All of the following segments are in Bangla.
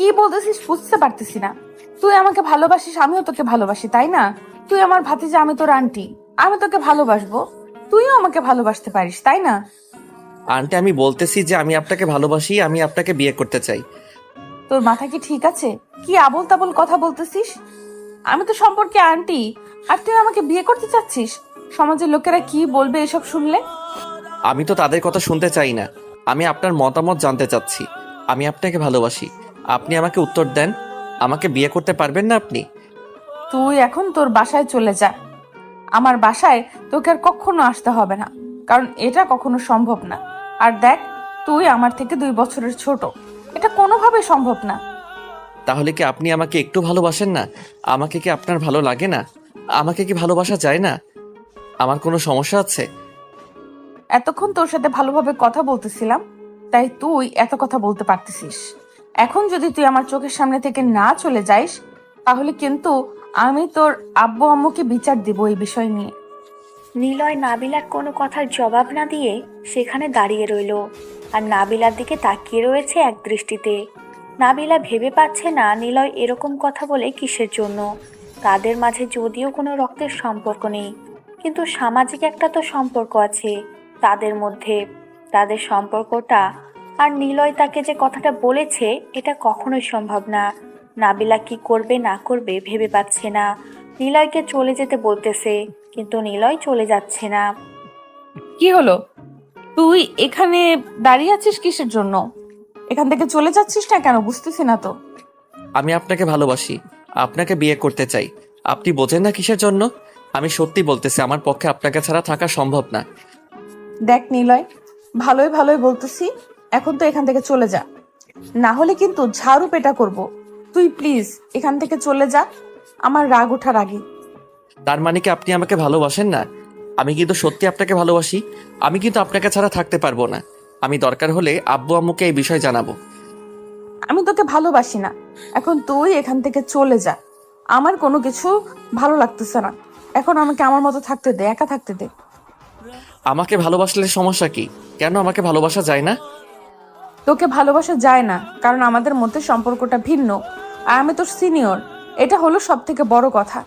কি বলতেছিস বুঝতে পারতেছি না। তুই আমাকে ভালোবাসিস, আমিও তোকে ভালোবাসি, তাই না? তুই আমার ভাতিজা, আমি তোর আন্টি। আমি তোকে ভালোবাসবো, তুইও আমাকে ভালোবাসতে পারিস, তাই না? আন্টি, আমি বলতেছি যে আমি আপনাকে ভালোবাসি, আমি আপনাকে বিয়ে করতে চাই। তোর মাথা কি ঠিক আছে? কি আবোল তাবোল কথা বলতেছিস? আমি তো সম্পর্কে আন্টি, আর তুই আমাকে বিয়ে করতে চাচ্ছিস? সমাজের লোকেরা কি বলবে এসব শুনলে? আমি তো তাদের কথা শুনতে চাই না, আমি আপনার মতামত জানতে চাচ্ছি। আমি আপনাকে ভালোবাসি, আপনি আমাকে উত্তর দেন। আমাকে বিয়ে করতে পারবেন না আপনি? তুই এখন তোর বাসায় চলে যা। আমার বাসায় তোকে আর কখনো আসতে হবে না, কারণ এটা কখনো সম্ভব না। আর দেখ, তুই আমার থেকে 2 বছরের ছোট, এটা কোনোভাবে সম্ভব না। তাহলে কি আপনি আমাকে একটু ভালোবাসেন না? আমাকে কি আপনার ভালো লাগে না? আমাকে কি ভালোবাসা যায় না? আমার কোনো সমস্যা আছে? এতক্ষণ তোর সাথে ভালোভাবে কথা বলতেছিলাম, তাই তুই এত কথা বলতে পারতেছিস। এখন যদি তুই আমার চোখের সামনে থেকে না চলে যাইস, তাহলে কিন্তু আমি তোর আব্বু আম্মুকে বিচার দিব এই বিষয় নিয়ে। নিলয় নাবিলার কোনো কথার জবাব না দিয়ে সেখানে দাঁড়িয়ে রইল, আর নাবিলার দিকে তাকিয়ে রয়েছে এক দৃষ্টিতে। নাবিলা ভেবে পাচ্ছে না নিলয় এরকম কথা বলে কিসের জন্য। তাদের মাঝে যদিও কোনো রক্তের সম্পর্ক নেই, কিন্তু সামাজিক একটা তো সম্পর্ক আছে তাদের মধ্যে। তাদের সম্পর্কটা, আর নিলয় তাকে যে কথাটা বলেছে, এটা কখনোই সম্ভব না। নাবিলা কি করবে না করবে ভেবে পাচ্ছে না। নিলয়কে চলে যেতে বলতেছে, কিন্তু নিলয় চলে যাচ্ছে না। কি হলো? তুই এখানে দাঁড়িয়ে আছিস কিসের জন্য? এখান থেকে চলে যাচ্ছিস না কেন, বুঝতেছি না তো। আমি আপনাকে ভালোবাসি, আপনাকে বিয়ে করতে চাই। আপনি বোঝেন না কিসের জন্য? আমি সত্যি বলতেছি, আমার পক্ষে আপনাকে ছাড়া থাকা সম্ভব না। দেখ নিলয়, ভালোই ভালোই বলতেছি, এখন তো এখান থেকে চলে যা, না হলে কিন্তু ঝাড়ু পেটা করব। তুই প্লিজ এখান থেকে চলে যা, আমার রাগ ওঠার আগে। তার মানে কি আপনি আমাকে ভালোবাসেন না? আমি কিন্তু সত্যি আপনাকে ভালোবাসি। আমি কিন্তু আপনাকে ছাড়া থাকতে পারবো না। আমি দরকার হলে আব্বু আম্মুকে এই বিষয় জানাবো। আমি তোকে ভালোবাসি না, এখন তুই এখান থেকে চলে যা। আমার কোনো কিছু ভালো লাগতেছে না, এখন আমাকে আমার মতো থাকতে দে, একা থাকতে দে। আমাকে ভালোবাসলে সমস্যা কি? কেন আমাকে ভালোবাসা যায় না? তোকে ভালোবাসা যায় না কারণ আমাদের মধ্যে সম্পর্কটা ভিন্ন, আর আমি তোর সিনিয়র, এটা হলো সব থেকে বড় কথা।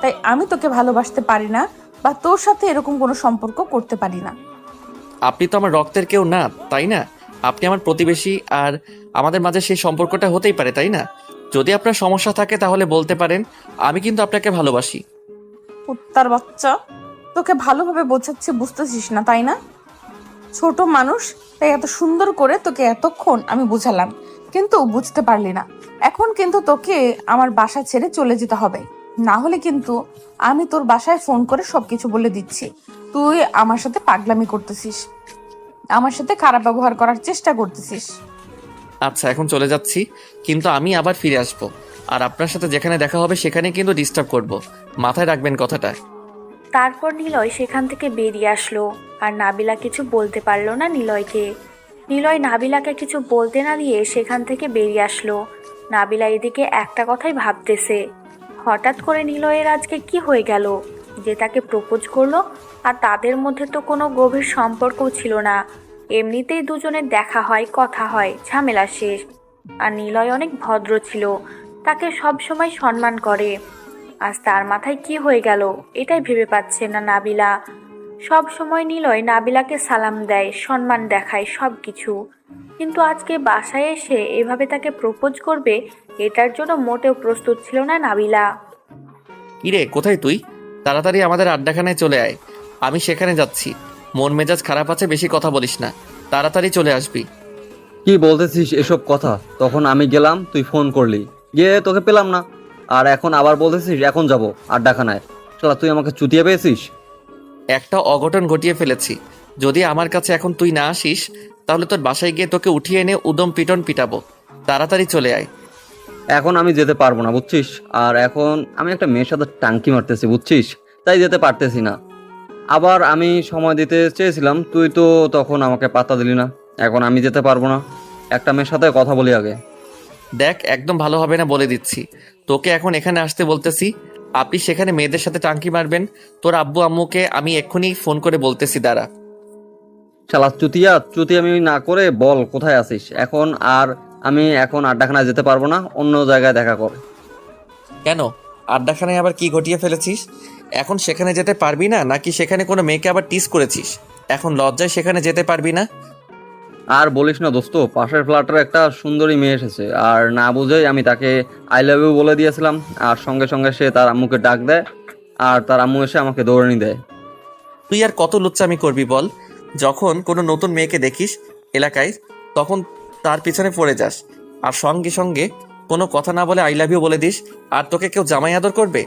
তাই আমি তোকে ভালোবাসতে পারি না, বা তোর সাথে এরকম কোনো সম্পর্ক করতে পারি না। আপনি তো আমার রক্তের কেউ না, তাই না? আপনি আমার প্রতিবেশী, আর আমাদের মাঝে সেই সম্পর্কটা হতেই পারে, তাই না? যদি আপনার সমস্যা থাকে তাহলে বলতে পারেন। আমি কিন্তু আপনাকে ভালোবাসি। কুত্তার বাচ্চা, তোকে ভালোভাবে বোঝাচ্ছি, বুঝতেছিস না তাই না? ছোট মানুষ, তাই এত সুন্দর করে তোকে এতক্ষণ আমি বুঝালাম, কিন্তু বুঝতে পারলি না। এখন কিন্তু তোকে আমার বাসা ছেড়ে চলে যেতে হবে, না হলে কিন্তু আমি তোর বাসায় ফোন করে সবকিছু বলে দিচ্ছি। তুই আমার সাথে পাগলামি করতেছিস, আমার সাথে খারাপ ব্যবহার করার চেষ্টা করতেছিস। আচ্ছা, এখন চলে যাচ্ছি, কিন্তু আমি আবার ফিরে আসবো। আর আপনার সাথে যেখানে দেখা হবে সেখানে কিন্তু ডিস্টার্ব করব। মাথায় রাখবেন কথাটা। তারপর নিলয় সেখান থেকে বেরিয়ে আসলো, আর নাবিলা কিছু বলতে পারলো না নিলয়কে। নিলয় নাবিলাকে কিছু বলতে না দিয়ে সেখান থেকে বেরিয়ে আসলো। নাবিলা এদিকে একটা কথাই ভাবতেছে, হঠাৎ করে নিলয়ের আজকে কি হয়ে গেল যে তাকে প্রপোজ করলো। আর তাদের মধ্যে তো কোনো গভীর সম্পর্কও ছিল না, এমনিতেই দুজনের দেখা হয়, কথা হয়, ঝামেলা শেষ। আর নিলয় অনেক ভদ্র ছিল, তাকে সব সময় সম্মান করে। আজ তার মাথায় কি হয়ে গেল এটাই ভেবে পাচ্ছে না নাবিলা। সব সময় নিলয় নাবিলাকে সালাম দেয়, সম্মান দেখায়, সব কিছু, কিন্তু আজকে বাসায় এসে এভাবে তাকে প্রপোজ করবে, এটার জন্য মোটেও প্রস্তুত ছিল না নাবিলা। কিরে, কোথায় তুই? তাড়াতাড়ি আমাদের আড্ডাখানায় চলে আয়। আমি সেখানে যাচ্ছি। মন মেজাজ খারাপ আছে, বেশি কথা বলিস না। তাড়াতাড়ি চলে আসবি। কি বলতেছিস এসব কথা? তখন আমি গেলাম, তুই ফোন করলি, গিয়ে তোকে পেলাম না। আর এখন আবার বলতেছিস এখন যাব আড্ডাখানায়। শালা তুই আমাকে চুতিয়ে পেয়েছিস। একটা অঘটন ঘটিয়ে ফেলেছি। যদি আমার কাছে এখন তুই না আসিস, তাহলে তোর বাসায় গিয়ে তোকে উঠিয়ে এনে উদম পিটন পিটাবো। তাড়াতাড়ি চলে আয়। এখন আমি যেতে পারবো না, বুঝছিস? আর এখন আমি একটা মেয়ের সাথে টাঙ্কি মারতেছি, বুঝছিস? তাই যেতে পারতেছি না। আবার আমি সময় দিতে চেয়েছিলাম, তুই তো তখন আমাকে পাত্তা দিলি না। এখন আমি যেতে পারবো না, একটা মেয়ের সাথে কথা বলি আগে। দেখ, একদম ভালো হবে না বলে দিচ্ছি। তোকে এখন এখানে আসতে বলতেছি, আপনি সেখানে মেয়েদের সাথে টাঙ্কি মারবেন। তোর আব্বু আম্মুকে আমি এক্ষুনি ফোন করে বলতেছি, দাঁড়া। শালা চুতিয়া চুতি আমি না করে বল কোথায় আছিস এখন। আর আমি এখন আড্ডাখানায় যেতে পারবো না, অন্য জায়গায় দেখা কর। কেন? আড্ডাখানায় আবার কি ঘটিয়ে ফেলেছিস? এখন সেখানে যেতে পারবি না, নাকি সেখানে কোনো মেয়েকে আবার টিস করেছিস? এখন লজ্জায় সেখানে যেতে পারবি না? আর বলিস না দোস্ত, পাশের ফ্ল্যাটের একটা সুন্দরী মেয়ে এসেছে, আর না বুঝেই আমি তাকে আই লাভ ইউ বলে দিয়েছিলাম, আর সঙ্গে সঙ্গে সে তার আম্মুকে ডাক দেয়, আর তার আম্মু এসে আমাকে দৌড়ানি দেয়। তুই আর কত লুচ্চামি করবি বল? যখন কোনো নতুন মেয়েকে দেখিস এলাকায়, তখন তার পিছনে পড়ে যাস, আর সঙ্গে সঙ্গে কোনো কথা না বলে আই লাভ ইউ বলে দিস, আর তোকে কেউ জামাই আদর করবে?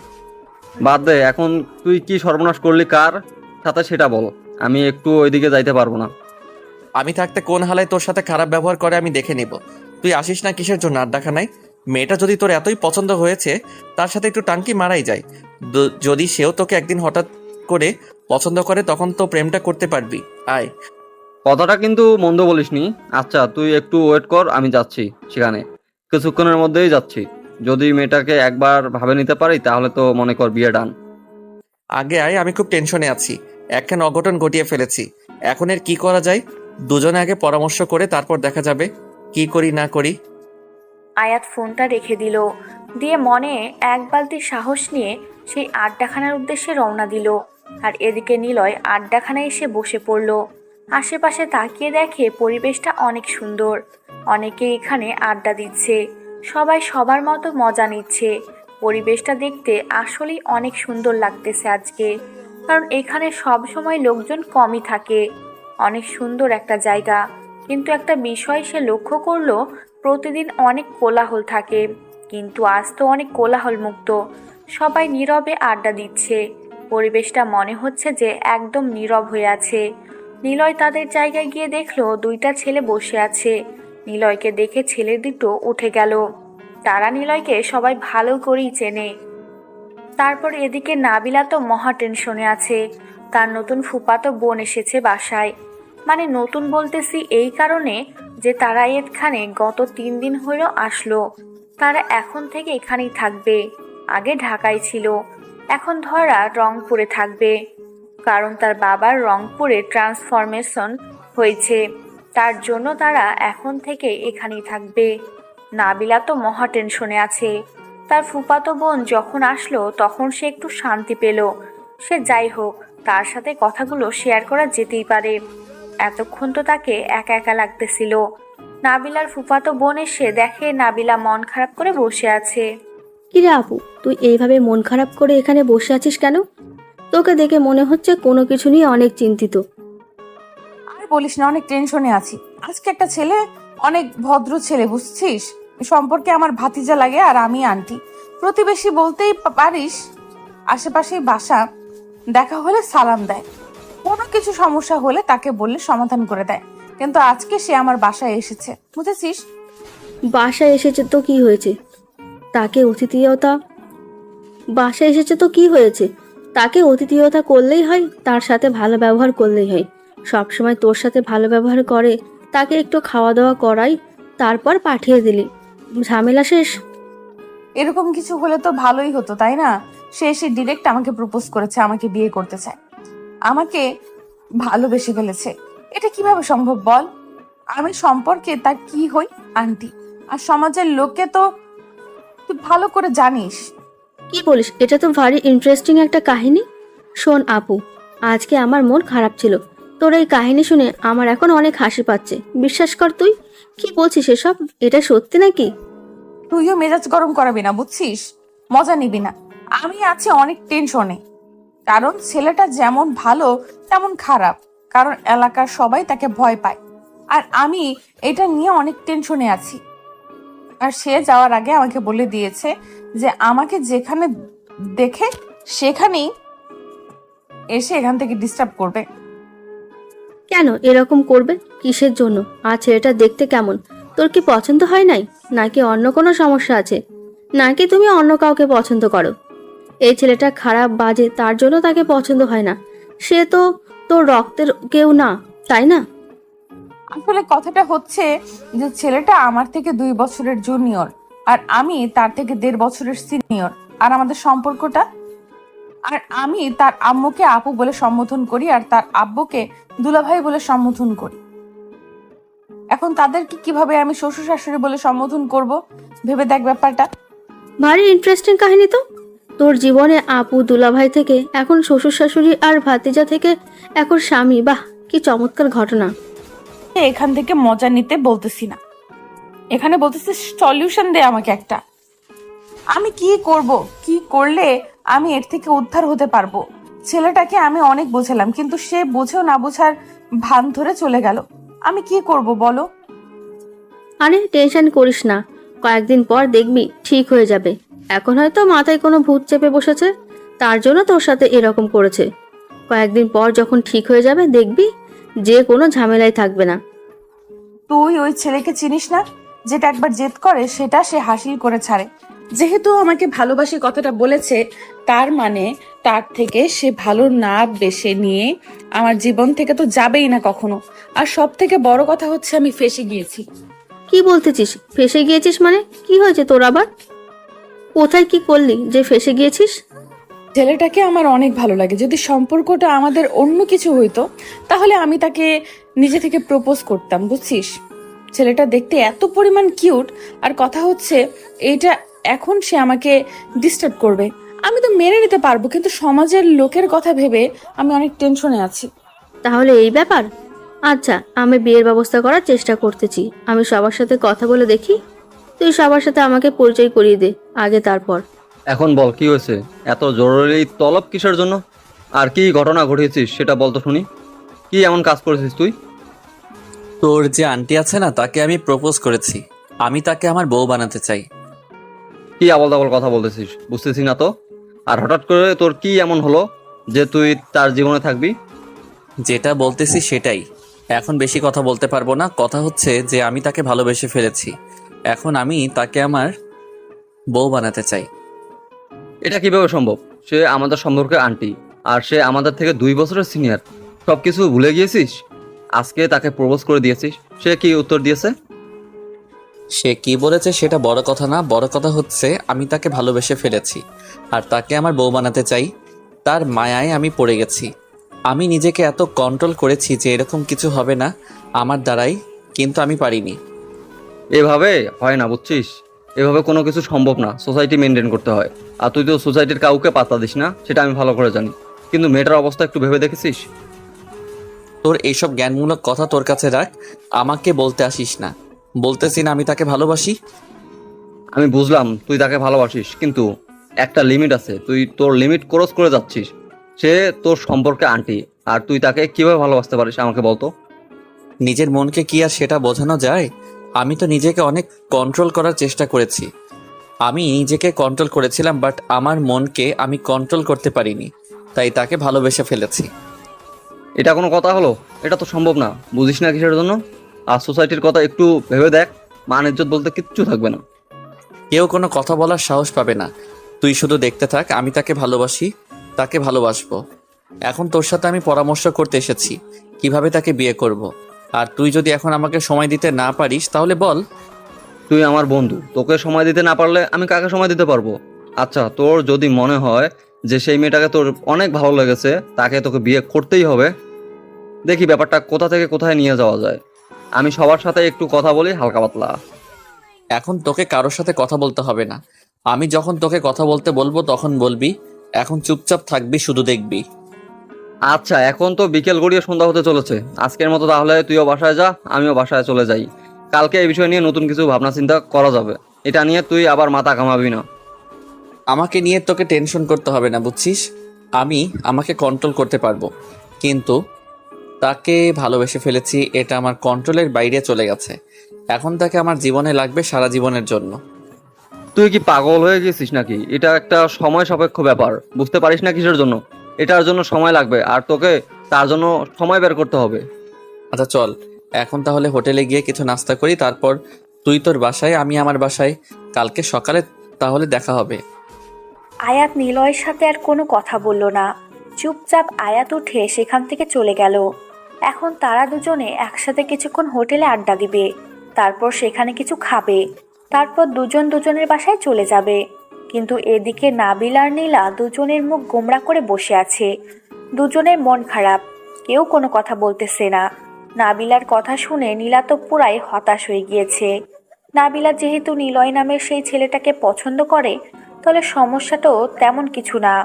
বাদ দে, এখন তুই কি সর্বনাশ করলি কার সাথে সেটা বল। আমি একটু ওইদিকে যাইতে পারবো না। আমি থাকতে কোন হালায় তোর সাথে খারাপ ব্যবহার করে আমি দেখে নিব। তুই আসিস না কিসের জন্য আড্ডাখানায়? মেয়েটা যদি তোর এতই পছন্দ হয়েছে, তার সাথে একটু টাঙ্কি মারাই যায়। যদি সেও তোকে একদিন হঠাৎ করে পছন্দ করে, তখন তো প্রেমটা করতে পারবি। আয়। কথাটা কিন্তু মন্দ বলিসনি। আচ্ছা তুই একটু ওয়েট কর, আমি যাচ্ছি সেখানে, কিছুক্ষণের মধ্যেই যাচ্ছি। যদি মেয়েটাকে একবার ভাবে নিতে পারি তাহলে তো মনে কর বিয়ে ডান। আগে আয়, আমি খুব টেনশনে আছি। একখান অঘটন ঘটিয়ে ফেলেছি। এখন এর কি করা যায়? দুজনে আগে পরামর্শ করে তারপর দেখা যাবে কি করি না করি। আয়াত ফোনটা রেখে দিল, দিয়ে মনে এক বালতি সাহস নিয়ে সেই আড্ডাখানার উদ্দেশ্যে রওনা দিল। আর এদিকে নিলয় আড্ডাখানায় এসে বসে পড়ল। আশেপাশে তাকিয়ে দেখে পরিবেশটা অনেক সুন্দর। অনেকে এখানে আড্ডা দিচ্ছে, সবাই সবার মতো মজা নিচ্ছে। পরিবেশটা দেখতে আসলেই অনেক সুন্দর লাগতেছে আজকে, কারণ এখানে সব সময় লোকজন কমই থাকে। অনেক সুন্দর একটা জায়গা, কিন্তু একটা বিষয় সে লক্ষ্য করলো, প্রতিদিন অনেক কোলাহল থাকে, কিন্তু আজ তো অনেক কোলাহল মুক্ত। সবাই নীরবে আড্ডা দিচ্ছে। পরিবেশটা মনে হচ্ছে যে একদম নীরব হয়ে আছে। নিলয় তাদের জায়গায় গিয়ে দেখলো দুইটা ছেলে বসে আছে। নিলয়কে দেখে ছেলে দুটো উঠে গেল। তারা নিলয়কে সবাই ভালো করেই চেনে। তারপর এদিকে নাবিলা তো মহা টেনশনে আছে। তার নতুন ফুফাতো বোন এসেছে বাসায়। মানে নতুন বলতেছি এই কারণে যে তারা এখানে গত 3 দিন হইল আসলো। তারা এখন থেকে এখানেই থাকবে। আগে ঢাকায় ছিল, এখন ধরা রংপুরে থাকবে, কারণ তার বাবার রংপুরে ট্রান্সফরমেশন হয়েছে। তার জন্য তারা এখন থেকে এখানেই থাকবে। নাবিলা তো মহা টেনশনে আছে। তার ফুফাতো বোন যখন আসলো তখন সে একটু শান্তি পেল। সে যাই হোক, তার সাথে কথাগুলো শেয়ার করা যেতেই পারে। এতক্ষণ তো তাকে একা একা লাগতেছিল। নাবিলার ফুফাতো বোন এসে দেখে নাবিলা মন খারাপ করে বসে আছে। কিরে আপু, তুই এইভাবে মন খারাপ করে এখানে বসে আছিস কেন? তোকে দেখে মনে হচ্ছে কোনো কিছু নিয়ে অনেক চিন্তিত। আর বলিস না, অনেক টেনশনে আছি। আজকে একটা ছেলে, অনেক ভদ্র ছেলে বুঝছিস, সম্পর্কে আমার ভাতিজা লাগে, আর আমি আন্টি। প্রতিবেশী বলতেই পারিস, আশেপাশেই বাসা, দেখা হলে সালাম দেয়, কোনো কিছু সমস্যা হলে তাকে বললে সমাধান করে দেয়। কিন্তু আজকে সে আমার বাসায় এসেছে, বুঝেছিস? বাসায় এসেছে তো কি হয়েছে? তাকে অতিথিয়তা বাসায় এসেছে তো কি হয়েছে? তাকে অতিথিয়তা করলেই হয়, তার সাথে ভালো ব্যবহার করলেই হয়। সবসময় তোর সাথে ভালো ব্যবহার করে, তাকে একটু খাওয়া দাওয়া করাই, তারপর পাঠিয়ে দিলি, ঝামেলা শেষ। এরকম কিছু হলে তো ভালোই হতো, তাই না? সে এসে ডিরেক্ট আমাকে প্রপোজ করেছে, আমাকে বিয়ে করতে চায়, আমাকে ভালোবেসে ফেলেছে। এটা কিভাবে সম্ভব বল? আমি সম্পর্কে তার কি হই? আন্টি। আর সমাজের লোককে তো তুই ভালো করে জানিস। কি বলিস? এটা তো ভারী ইন্টারেস্টিং একটা কাহিনী। শোন আপু, আজকে আমার মন খারাপ ছিল, তোর এই কাহিনী শুনে আমার এখন অনেক হাসি পাচ্ছে। বিশ্বাস কর। তুই কি বলছিস এসব? এটা সত্যি নাকি? তুইও মেজাজ গরম করাবি না, বুঝছিস? মজা নিবি না। আমি আছি অনেক টেনশনে, কারণ ছেলেটা যেমন ভালো তেমন খারাপ, কারণ এলাকার সবাই তাকে ভয় পায়। আর আমি এটা নিয়ে অনেক টেনশনে আছি। আর সে যাওয়ার আগে আমাকে বলে দিয়েছে যে আমাকে যেখানে দেখে সেখানেই এসে এখান থেকে ডিস্টার্ব করবে। কেন এরকম করবে? কিসের জন্য? আর ছেলেটা দেখতে কেমন? তোর কি পছন্দ হয় নাই, নাকি অন্য কোনো সমস্যা আছে, নাকি তুমি অন্য কাউকে পছন্দ করো? এই ছেলেটা খারাপ বাজে, তার জন্য তাকে পছন্দ হয় না। সে তো তোর রক্তের কেউ না, তাই না? আসলে কথাটা হচ্ছে যে ছেলেটা আমার থেকে 2 বছরের জুনিয়র, আর আমি তার থেকে 1.5 বছরের সিনিয়র। আর আমাদের সম্পর্কটা, আর আমি তার আম্মুকে আপু বলে সম্বোধন করি, আর তার আব্বুকে দুলাভাই বলে সম্বোধন করি। এখন তাদেরকে কিভাবে আমি শ্বশুর শাশুড়ি বলে সম্বোধন করব? ভেবে দেখ ব্যাপারটা। ভারী ইন্টারেস্টিং কাহিনী তো। তোর জীবনে আপু দুলাভাই থেকে এখন শ্বশুর শাশুড়ি আর ভাতিজা থেকে এখন স্বামী, বাহ কি চমৎকার ঘটনা। এখান থেকে মজা নিতে বলতেছি না, এখানে বলতেছি সলিউশন দে আমাকে একটা। আমি কি করব? কি করলে আমি এর থেকে উদ্ধার হতে পারবো? ছেলেটাকে আমি অনেক বোঝালাম, কিন্তু সে বুঝেও না বোঝার ভান ধরে চলে গেল। আমি কি করব বলো? আরে টেনশন করিস না, কয়েকদিন পর দেখবি ঠিক হয়ে যাবে। এখন হয়তো মাথায় কোনো ভূত চেপে বসেছে, তার জন্য তোর সাথে এরকম করেছে। কয়েকদিন পর যখন ঠিক হয়ে যাবে দেখবি যে কোনো ঝামেলাই থাকবে না। তুই ওই ছেলেকে চিনিস না? যেটা একবার জেদ করে সেটা সে হাসিল করে ছাড়ে। যেহেতু আমাকে ভালোবাসি কথাটা বলেছে, তার মানে তার থেকে সে ভালো না বেশে নিয়ে আমার জীবন থেকে তো যাবেই না কখনো। আর সব থেকে বড় কথা হচ্ছে আমি ফেঁসে গিয়েছি। কি বলতেছিস? ফেসে গিয়েছিস মানে কি হয়েছে তোর আবার? কোথায় কি করলি যে ফেসে গিয়েছিস? ছেলেটাকে আমার অনেক ভালো লাগে। যদি সম্পর্কটা আমাদের অন্য কিছু হইতো তাহলে আমি তাকে নিজে থেকে প্রপোজ করতাম, বুঝছিস? ছেলেটা দেখতে এত পরিমাণ কিউট, আর কথা হচ্ছে এইটা এখন সে আমাকে ডিস্টার্ব করবে। আমি তো মেনে নিতে পারবো, কিন্তু সমাজের লোকের কথা ভেবে আমি অনেক টেনশনে আছি। তাহলে এই ব্যাপার। আচ্ছা, আমি বিয়ের ব্যবস্থা করার চেষ্টা করতেছি। আমি সবার সাথে কথা বলে দেখি, তুই সবার সাথে আমাকে পরিচয় করিয়ে দে আগে, তারপর। এখন বল কি হয়েছে? এত জরুরি তলব কিসের জন্য? আর কি ঘটনা ঘটিয়েছিস সেটা বল তো শুনি। কি এমন কাজ করেছিস তুই? তোর যে আন্টি আছে না, তাকে আমি প্রপোজ করেছি। আমি তাকে আমার বউ বানাতে চাই। কি আবল তাবল কথা বলতেছিস, বুঝতেছি না তো। আর হঠাৎ করে তোর কি এমন হলো যে তুই তার জীবনে থাকবি? যেটা বলতেছি সেটাই। এখন বেশি কথা বলতে পারবো না। কথা হচ্ছে যে আমি তাকে ভালোবেসে ফেলেছি। এখন আমি তাকে আমার বউ বানাতে চাই। এটা কিভাবে সম্ভব? সে আমাদের সম্পর্কে আন্টি, আর সে আমাদের থেকে 2 বছরের সিনিয়র। সবকিছু ভুলে গিয়েছিস? আজকে তাকে প্রপোজ করে দিয়েছিস, সে কি উত্তর দিয়েছে? সে কি বলেছে সেটা বড় কথা না, বড় কথা হচ্ছে আমি তাকে ভালোবেসে ফেলেছি আর তাকে আমার বউ বানাতে চাই। তার মায়ায় আমি পড়ে গেছি। আমি নিজেকে এত কন্ট্রোল করেছি যে এরকম কিছু হবে না আমার দ্বারাই, কিন্তু আমি পারিনি। এভাবে হয় না, বুঝছিস? এভাবে কোনো কিছু সম্ভব না। সোসাইটি মেনটেন করতে হয়। আর তুই তো সোসাইটির কাউকে পাত্তা দিস না, সেটা আমি ভালো করে জানি। কিন্তু মেয়েটার অবস্থা একটু ভেবে দেখেছিস? তোর এইসব জ্ঞানমূলক কথা তোর কাছে রাখ, আমাকে বলতে আসিস না। বলতেছি না আমি তাকে ভালোবাসি। আমি বুঝলাম তুই তাকে ভালোবাসিস, কিন্তু একটা লিমিট আছে। তুই তোর লিমিট ক্রস করে যাচ্ছিস। সে তোর সম্পর্কে আন্টি, আর তুই তাকে কিভাবে ভালোবাসতে পারিস আমাকে বলতো। নিজের মনকে কি আর সেটা বোঝানো যায়? আমি তো নিজেকে অনেক কন্ট্রোল করার চেষ্টা করেছি। আমি নিজেকে কন্ট্রোল করেছিলাম, বাট আমার মনকে আমি কন্ট্রোল করতে পারিনি, তাই তাকে ভালোবেসে ফেলেছি। এটা কোনো কথা হলো? এটা তো সম্ভব না। বুঝিস না কিসের জন্য? আর সোসাইটির কথা একটু ভেবে দেখ, মান ইজ্জত বলতে কিচ্ছু থাকবে না। কেউ কোনো কথা বলার সাহস পাবে না। তুই শুধু দেখতে থাক, আমি তাকে ভালোবাসি, তাকে ভালোবাসবো। এখন তোর সাথে আমি পরামর্শ করতে এসেছি কিভাবে তাকে বিয়ে করব। আর তুই যদি এখন আমাকে সময় দিতে না পারিস তাহলে বল। তুই আমার বন্ধু, তোকে সময় দিতে না পারলে আমি কাকে সময় দিতে পারবো? আচ্ছা, তোর যদি মনে হয় যে সেই মেয়েটাকে তোর অনেক ভালো লেগেছে, তাকে তোকে বিয়ে করতেই হবে, দেখি ব্যাপারটা কোথা থেকে কোথায় নিয়ে যাওয়া যায়। আমি সবার সাথে একটু কথা বলি হালকা পাতলা। এখন তোকে কারোর সাথে কথা বলতে হবে না। আমি যখন তোকে কথা বলতে বলবো তখন বলবি। এখন চুপচাপ থাকবি, শুধু দেখবি। আচ্ছা, এখন তো বিকেল গড়িয়ে সন্ধ্যা হতে চলেছে। আজকের মতো তাহলে তুইও বাসায় যা, আমিও বাসায় চলে যাই। কালকে এই বিষয় নিয়ে নতুন কিছু ভাবনা চিন্তা করা যাবে। এটা নিয়ে তুই আবার মাথা ঘামাবি না। আমাকে নিয়ে তোকে টেনশন করতে হবে না, বুঝছিস? আমি আমাকে কন্ট্রোল করতে পারবো, কিন্তু তাকে ভালোবেসে ফেলেছি, এটা আমার কন্ট্রোলের বাইরে চলে গেছে। এখন তাকে আমার জীবনে লাগবে সারা জীবনের জন্য। তুই কি পাগল হয়ে গেছিস নাকি? এটা একটা সময় সাপেক্ষ ব্যাপার, বুঝতে পারিস না কিসের জন্য? এটার জন্য সময় লাগবে, আর তোকে তার জন্য সময় বের করতে হবে। আচ্ছা চল, এখন তাহলে হোটেলে গিয়ে কিছু নাস্তা করি, তারপর তুই তোর বাসায়, আমি আমার বাসায়। কালকে সকালে তাহলে দেখা হবে। আয়াত নিলয়ের সাথে আর কোনো কথা বলল না। চুপচাপ আয়াত উঠে সেখান থেকে চলে গেল। এখন তারা দুজনে একসাথে কিছুক্ষণ হোটেলে আড্ডা দিবে, তারপর সেখানে কিছু খাবে, তারপর দুজন দুজনের বাসায় চলে যাবে। কিন্তু এদিকে নাবিল আর নীলা দুজনের মুখ গোমড়া করে বসে আছে। দুজনের মন খারাপ, কেউ কোনো কথা বলতেছে না। নাবিলার কথা শুনে নীলা তো পুরাই হতাশ হয়ে গিয়েছে। নাবিলা যেহেতু নিলয় নামের সেই ছেলেটাকে পছন্দ করে, তাহলে সমস্যাটাও তেমন কিছু না।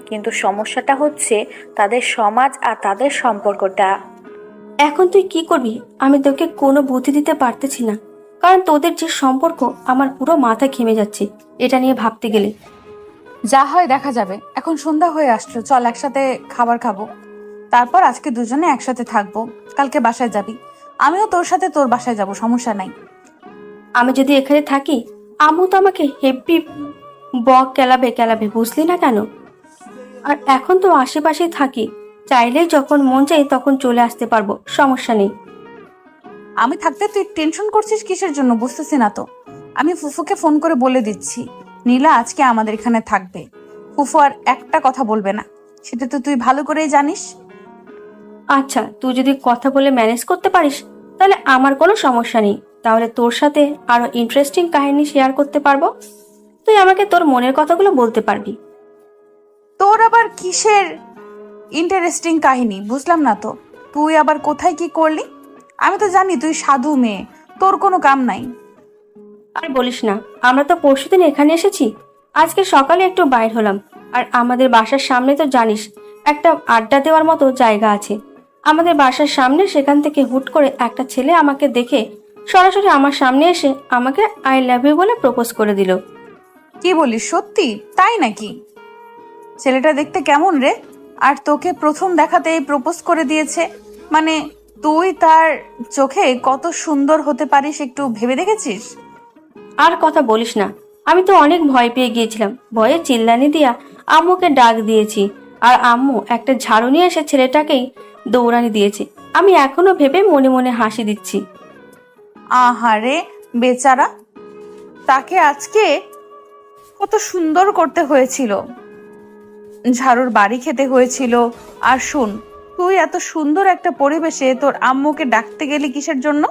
কিন্তু সমস্যাটা হচ্ছে তাদের সমাজ আর তাদের সম্পর্কটা। এখন তুই কি করবি? আমি তোকে কোনো বুদ্ধি দিতে পারতেছি না, কারণ তোদের যে সম্পর্ক আমার পুরো মাথা ঘেমে যাচ্ছে এটা নিয়ে ভাবতে গেলে। যা হয় দেখা যাবে। এখন সন্ধ্যা হয়ে আসলো, চল একসাথে খাবার খাবো। তারপর আজকে দুজনে একসাথে থাকবো, কালকে বাসায় যাবি। আমিও তোর সাথে তোর বাসায় যাব, সমস্যা নাই। আমি যদি এখানে থাকি, আম্মু তো আমাকে হেব্বি বক কেলাবে কেলাবে, বুঝলি না কেন? আর এখন তো আশেপাশেই থাকি, চাইলেই যখন মন চাই তখন চলে আসতে পারবো, সমস্যা নেই। আমি থাকতে তুই টেনশন করছিস কিসের জন্য, বুঝতেছি না তো। আমি ফুফুকে ফোন করে বলে দিচ্ছি নীলা আজকে আমাদের এখানে থাকবে। ফুফু আর একটা কথা বলবে না, সেটা তো তুই ভালো করেই জানিস। আচ্ছা, তুই যদি কথা বলে ম্যানেজ করতে পারিস তাহলে আমার কোনো সমস্যা নেই। তাহলে তোর সাথে আরো ইন্টারেস্টিং কাহিনী শেয়ার করতে পারবো। তুই আমাকে তোর মনের কথাগুলো বলতে পারবি। তোর আবার কিসের ইন্টারেস্টিং কাহিনী, বুঝলাম না তো। তুই আবার কোথায় কি করলি? আমি তো জানি তুই সাধু মেয়ে, তোর কোনো কাম নাই। আর বলিস না, আমরা তো পরশুদিন এখানে এসেছি, আজকে সকালে একটু বাইর হলাম। আর আমাদের বাসার সামনে তো জানিস একটা আড্ডা দেওয়ার মতো জায়গা আছে আমাদের বাসার সামনে। সেখান থেকে হুট করে একটা ছেলে আমাকে দেখে সরাসরি আমার সামনে এসে আমাকে আই লাভ ইউ বলে প্রপোজ করে দিল। কি বলিস, সত্যি তাই নাকি? ছেলেটা দেখতে কেমন রে? আর তোকে প্রথম দেখাতেই প্রপোজ করে দিয়েছে মানে তুই তার চোখে কত সুন্দর হতে পারিস একটু ভেবে দেখেছিস? আর কথা বলিস না, আমি তো অনেক ভয় পেয়ে গিয়েছিলাম। ভয়ে চিল্লানি দিয়া আম্মুকে ডাক দিয়েছি, আর আম্মু একটা ঝাড়ু নিয়ে এসে ছেলেটাকেই দৌড়ানি দিয়েছে। আমি এখনো ভেবে মনে মনে হাসি দিচ্ছি। আহারে বেচারা, তাকে আজকে কত সুন্দর করতে হয়েছিল, ঝাড়ুর বাড়ি খেতে হয়েছিল। আর শুন, তুই এত সুন্দর একটা পরিবেশে তোর আম্মুকে ডাকতে গেলি কিসের জন্য?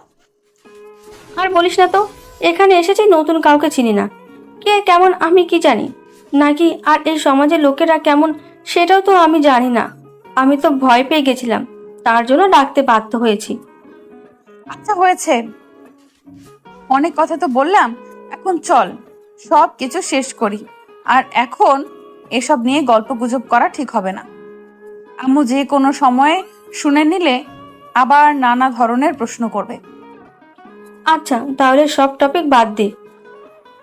আর বলিস না তো, এখানে এসেছি নতুন কাউকে চিনি না, কে কেমন আমি কি জানি, নাকি আর এই সমাজের লোকেরা কেমন সেটাও তো আমি জানি না। আমি তো ভয় পেয়ে গেছিলাম, তার জন্য ডাকতে বাধ্য হয়েছি। আচ্ছা হয়েছে, অনেক কথা তো বললাম, এখন চল সব কিছু শেষ করি। আর এখন এসব নিয়ে গল্প গুজব করা ঠিক হবে না। আম্মু যে কোনো সময়ে শুনে নিলে আবার নানা ধরনের প্রশ্ন করবে। আচ্ছা তাহলে সব টপিক বাদ দে।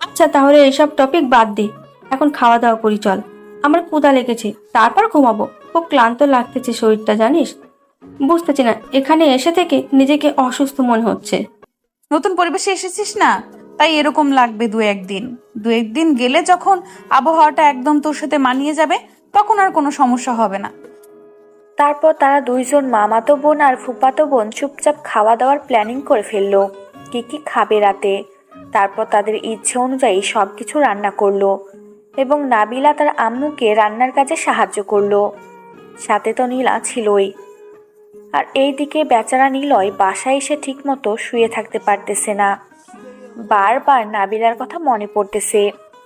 আচ্ছা তাহলে এইসব টপিক বাদ দে, এখন খাওয়া দাওয়া করি চল। আমার ক্ষুধা লেগেছে, তারপর ঘুমাবো। খুব ক্লান্ত লাগতেছে শরীরটা, জানিস। বুঝতেছি না, এখানে এসে থেকে নিজেকে অসুস্থ মনে হচ্ছে। নতুন পরিবেশে এসেছিস না, তাই এরকম লাগবে। দু একদিন গেলে যখন আবহাওয়াটা একদম তোর সাথে মানিয়ে যাবে, তখন আর কোনো সমস্যা হবে না। তারপর তারা দুইজন মামাতো বোন আর ফুফাতো বোন চুপচাপ খাওয়া দাওয়ার প্ল্যানিং করে ফেললো, কি কি খাবে রাতে। তারপর তাদের ইচ্ছে অনুযায়ী সবকিছু রান্না করলো এবং নাবিলা তার আম্মুকে রান্নার কাজে সাহায্য করলো। সাথে তো নীলা ছিলই। আর এইদিকে বেচারা নিলয় বাসায় এসে ঠিকমতো শুয়ে থাকতে পারতেছে না। বারবার নাবিলার কথা মনে পড়তেছে,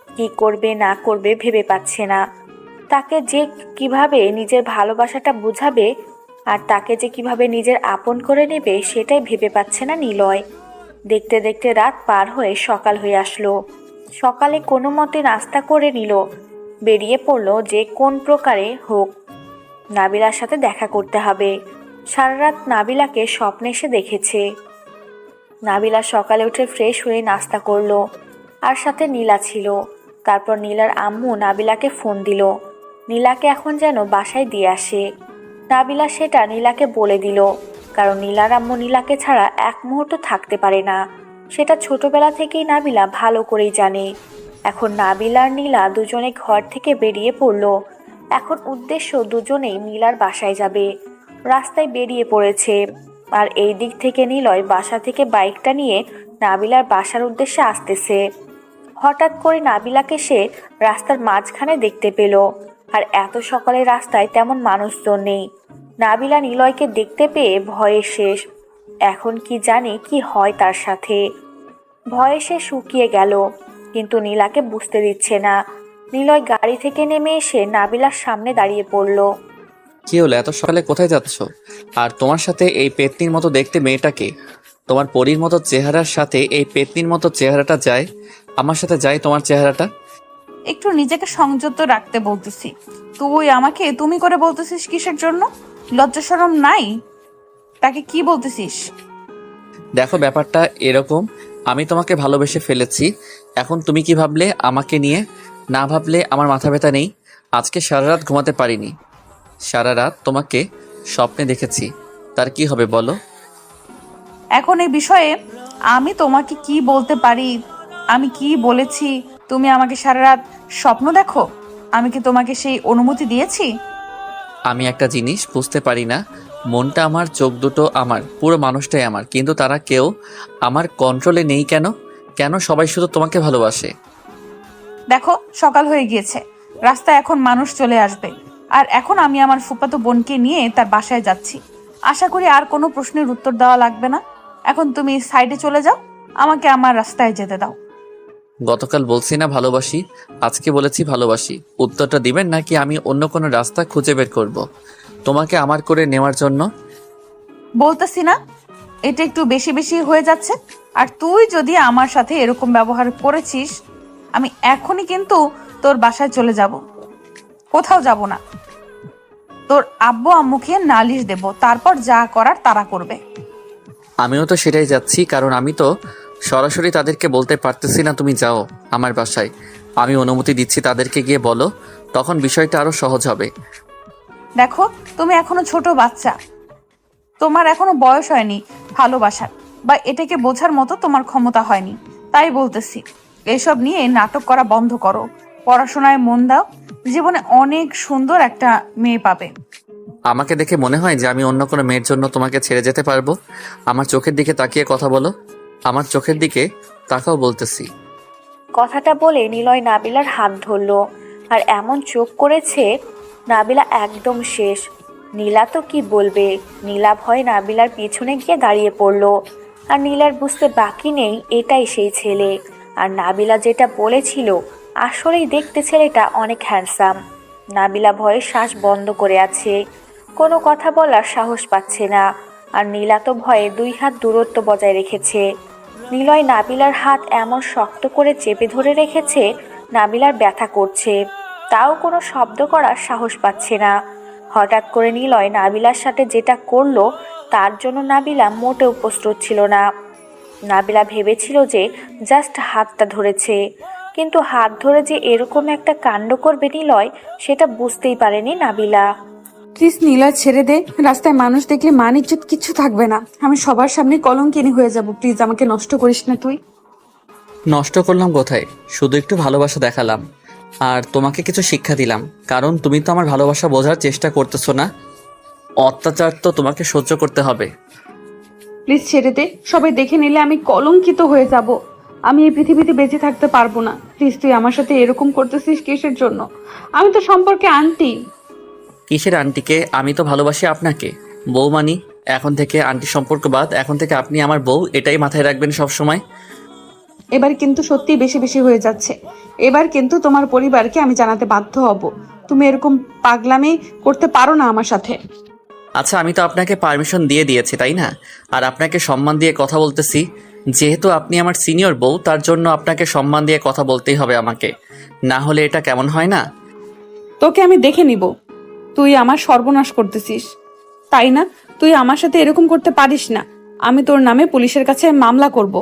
কি করবে না করবে ভেবে পাচ্ছে না। তাকে যে কিভাবে নিজের ভালোবাসাটা বুঝাবে আর তাকে যে কিভাবে নিজের আপন করে নেবে সেটাই ভেবে পাচ্ছে না নিলয়। দেখতে দেখতে রাত পার হয়ে সকাল হয়ে আসলো। সকালে কোনো মতে নাস্তা করে নিল, বেরিয়ে পড়লো যে কোন প্রকারে হোক নাবিলার সাথে দেখা করতে হবে। সারা রাত নাবিলাকে স্বপ্নে এসে দেখেছে। নাবিলা সকালে উঠে ফ্রেশ হয়ে নাস্তা করলো, আর সাথে নীলা ছিল। তারপর নীলার আম্মু নাবিলাকে ফোন দিল, নীলাকে এখন যেন বাসায় দিয়ে আসে। নাবিলা সেটা নীলাকে বলে দিল, কারণ নীলার আম্মু নীলাকে ছাড়া এক মুহূর্ত থাকতে পারে না। সেটা ছোটবেলা থেকেই নাবিলা ভালো করেই জানে। এখন নাবিলা আর নীলা দুজনে ঘর থেকে বেরিয়ে পড়লো। এখন উদ্দেশ্য দুজনেই নীলার বাসায় যাবে। রাস্তায় বেরিয়ে পড়েছে। আর এই দিক থেকে নিলয় বাসা থেকে বাইকটা নিয়ে নাবিলার বাসার উদ্দেশ্যে আসতেছে। হঠাৎ করে নাবিলাকে সে রাস্তার মাঝখানে দেখতে পেল। আর এত সকালে রাস্তায় তেমন মানুষজন নেই। নাবিলা নিলয়কে দেখতে পেয়ে ভয়ে শেষ। এখন কি জানে কি হয় তার সাথে। ভয়ে সে শুকিয়ে গেল, কিন্তু নীলাকে বুঝতে দিচ্ছে না। নিলয় গাড়ি থেকে নেমে এসে নাবিলার সামনে দাঁড়িয়ে পড়ল। কি হলো, এত সকালে কোথায় যাচ্ছ? আর তোমার সাথে এই পেতনির মতো দেখতে মেয়েটাকে, তোমার পরীর মতো চেহারার সাথে এই পেতনির মতো চেহারাটা যায়? আমার সাথে যায় তোমার চেহারাটা? একটু নিজেকে সংযত রাখতে বলতেছি। তুই আমাকে তুমি করে বলতেছিস কিসের জন্য? লজ্জা শরম নাই? তাকে কি বলতেছিস? দেখো, ব্যাপারটা এরকম, আমি তোমাকে ভালোবেসে ফেলেছি। এখন তুমি কি ভাবলে আমাকে নিয়ে? না ভাবলে আমার মাথা ব্যথা নেই। আজকে সারা রাত ঘুমাতে পারিনি। সারা রাত তোমাকে স্বপ্নে দেখেছি। তার কি হবে বলো? এখন এই বিষয়ে আমি তোমাকে কি বলতে পারি? আমি কি বলেছি তুমি আমাকে সারা রাত স্বপ্ন দেখো? আমি কি তোমাকে সেই অনুমতি দিয়েছি? আমি একটা জিনিস বুঝতে পারি না, মনটা আমার, চোখ দুটো আমার, পুরো মানুষটাই আমার, কিন্তু তারা কেউ আমার কন্ট্রোলে নেই কেন? কেন সবাই শুধু তোমাকে ভালোবাসে? দেখো, সকাল হয়ে গিয়েছে, রাস্তায় এখন মানুষ চলে আসবে। আর এখন আমি আমার ফুফাতো বোনকে নিয়ে তার বাসায় যাচ্ছি। আশা করি আর কোনো প্রশ্নের উত্তর দেওয়া লাগবে না। এখন তুমি সাইডে চলে যাও, আমাকে আমার রাস্তায় যেতে দাও। গতকাল বলছি না ভালোবাসি, আজকে বলেছি ভালোবাসি। উত্তরটা দিবেন নাকি আমি অন্য কোনো রাস্তা খুঁজে বের করব তোমাকে আমার করে নেওয়ার জন্য? বলতেছি না, এটা একটু বেশি বেশি হয়ে যাচ্ছে। আর তুই যদি আমার সাথে এরকম ব্যবহার করেছিস, আমি এখনই কিন্তু তোর বাসায় চলে যাব, কোথাও যাব না। তোর আব্বু আম্মুকে নালিশ দেব, তারপর যা করার তারা করবে। আমিও তো সেটাই যাচ্ছি, কারণ আমি তো সরাসরি তাদেরকে বলতে পারতেছি না তুমি যাও আমার বাসায়। আমি অনুমতি দিচ্ছি, তাদেরকে গিয়ে বলো, তখন বিষয়টা আরো সহজ হবে। দেখো, তুমি এখনো ছোট বাচ্চা, তোমার এখনো বয়স হয়নি ভালোবাসার বা এটাকে বোঝার মতো তোমার ক্ষমতা হয়নি। তাই বলতেছি, এসব নিয়ে নাটক করা বন্ধ করো, পড়াশোনায় মন দাও। জীবনে অনেক সুন্দর একটা মেয়ে পাবে। আমাকে দেখে মনে হয় যে আমি অন্য কোনো মেয়ের জন্য তোমাকে ছেড়ে যেতে পারবো? আমার চোখের দিকে তাকিয়ে কথা বলো, আমার চোখের দিকে তাকাও বলতেছি। কথাটা বলে নিলয় নাবিলার হাত ধরলো আর এমন চোখ করেছে, নাবিলা একদম শেষ। নীলা তো কি বলবে, নীলা ভয় নাবিলার পিছনে গিয়ে দাঁড়িয়ে পড়লো। আর নীলার বুঝতে বাকি নেই এটাই সেই ছেলে। আর নাবিলা যেটা বলেছিল, আসলেই দেখতে ছেলেটা অনেক হ্যান্ডসাম। নাবিলা ভয়ে শ্বাস বন্ধ করে আছে, কোনো কথা বলার সাহস পাচ্ছে না। আর নীলা তো ভয়ে 2 হাত দূরত্ব বজায় রেখেছে। নিলয় নাবিলার হাত এমন শক্ত করে চেপে ধরে রেখেছে, নাবিলার ব্যথা করছে, তাও কোনো শব্দ করার সাহস পাচ্ছে না। হঠাৎ করে নিলয় নাবিলার সাথে যেটা করলো, তার জন্য নাবিলা মোটেও প্রস্তুত ছিল না। নাবিলা ভেবেছিল যে জাস্ট হাতটা ধরেছে, কিন্তু হাত ধরে যে এরকম একটা কাণ্ড করবে নিলয়, সেটা বুঝতেই পারেনি নাবিলা। প্লিজ নিলয়, ছেড়ে দে। রাস্তায় মানুষ দেখলে মান ইজ্জত কিছু থাকবে না। আমি সবার সামনে কলঙ্কিনী হয়ে যাব। প্লিজ আমাকে নষ্ট করিস না তুই। নষ্ট করলাম কোথায়? শুধু একটু ভালোবাসা দেখালাম আর তোমাকে কিছু শিক্ষা দিলাম, কারণ তুমি তো আমার ভালোবাসা বোঝার চেষ্টা করতেছো না। অত্যাচার তো তোমাকে সহ্য করতে হবে। প্লিজ ছেড়ে দে, সবাই দেখে নিলে আমি কলঙ্কিত হয়ে যাব। আমি এই পৃথিবীতে বেঁচে থাকতে পারবো না। প্লিজ, তুই আমার সাথে এরকম করতেছিস কিসের জন্য? আমি তো সম্পর্কে আন্টি। কিসের আন্টিকে? আমি তো ভালোবাসি আপনাকে। বউ মানি, এখন থেকে আন্টি সম্পর্ক বাদ, এখন থেকে আপনি আমার বউ, এটাই মাথায় রাখবেন সব সময়। এবার কিন্তু সত্যি বেশি বেশি হয়ে যাচ্ছে। এবার কিন্তু তোমার পরিবারকে আমি জানাতে বাধ্য হব। তুমি এরকম পাগলামি করতে পারো না আমার সাথে। আচ্ছা, আমি তো আপনাকে পারমিশন দিয়ে দিয়েছি তাই না? আর আপনাকে সম্মান দিয়ে কথা বলতেছি। যেহেতু আপনি আমার সিনিয়র বউ, তার জন্য আপনাকে সম্মান দিয়ে কথা বলতেই হবে আমাকে, না হলে এটা কেমন হয় না? তোকে আমি দেখে নিব। তুই আমার সর্বনাশ করতেছিস, তাই না? তুই আমার সাথে এরকম করতে পারিস না। আমি তোর নামে পুলিশের কাছে মামলা করব।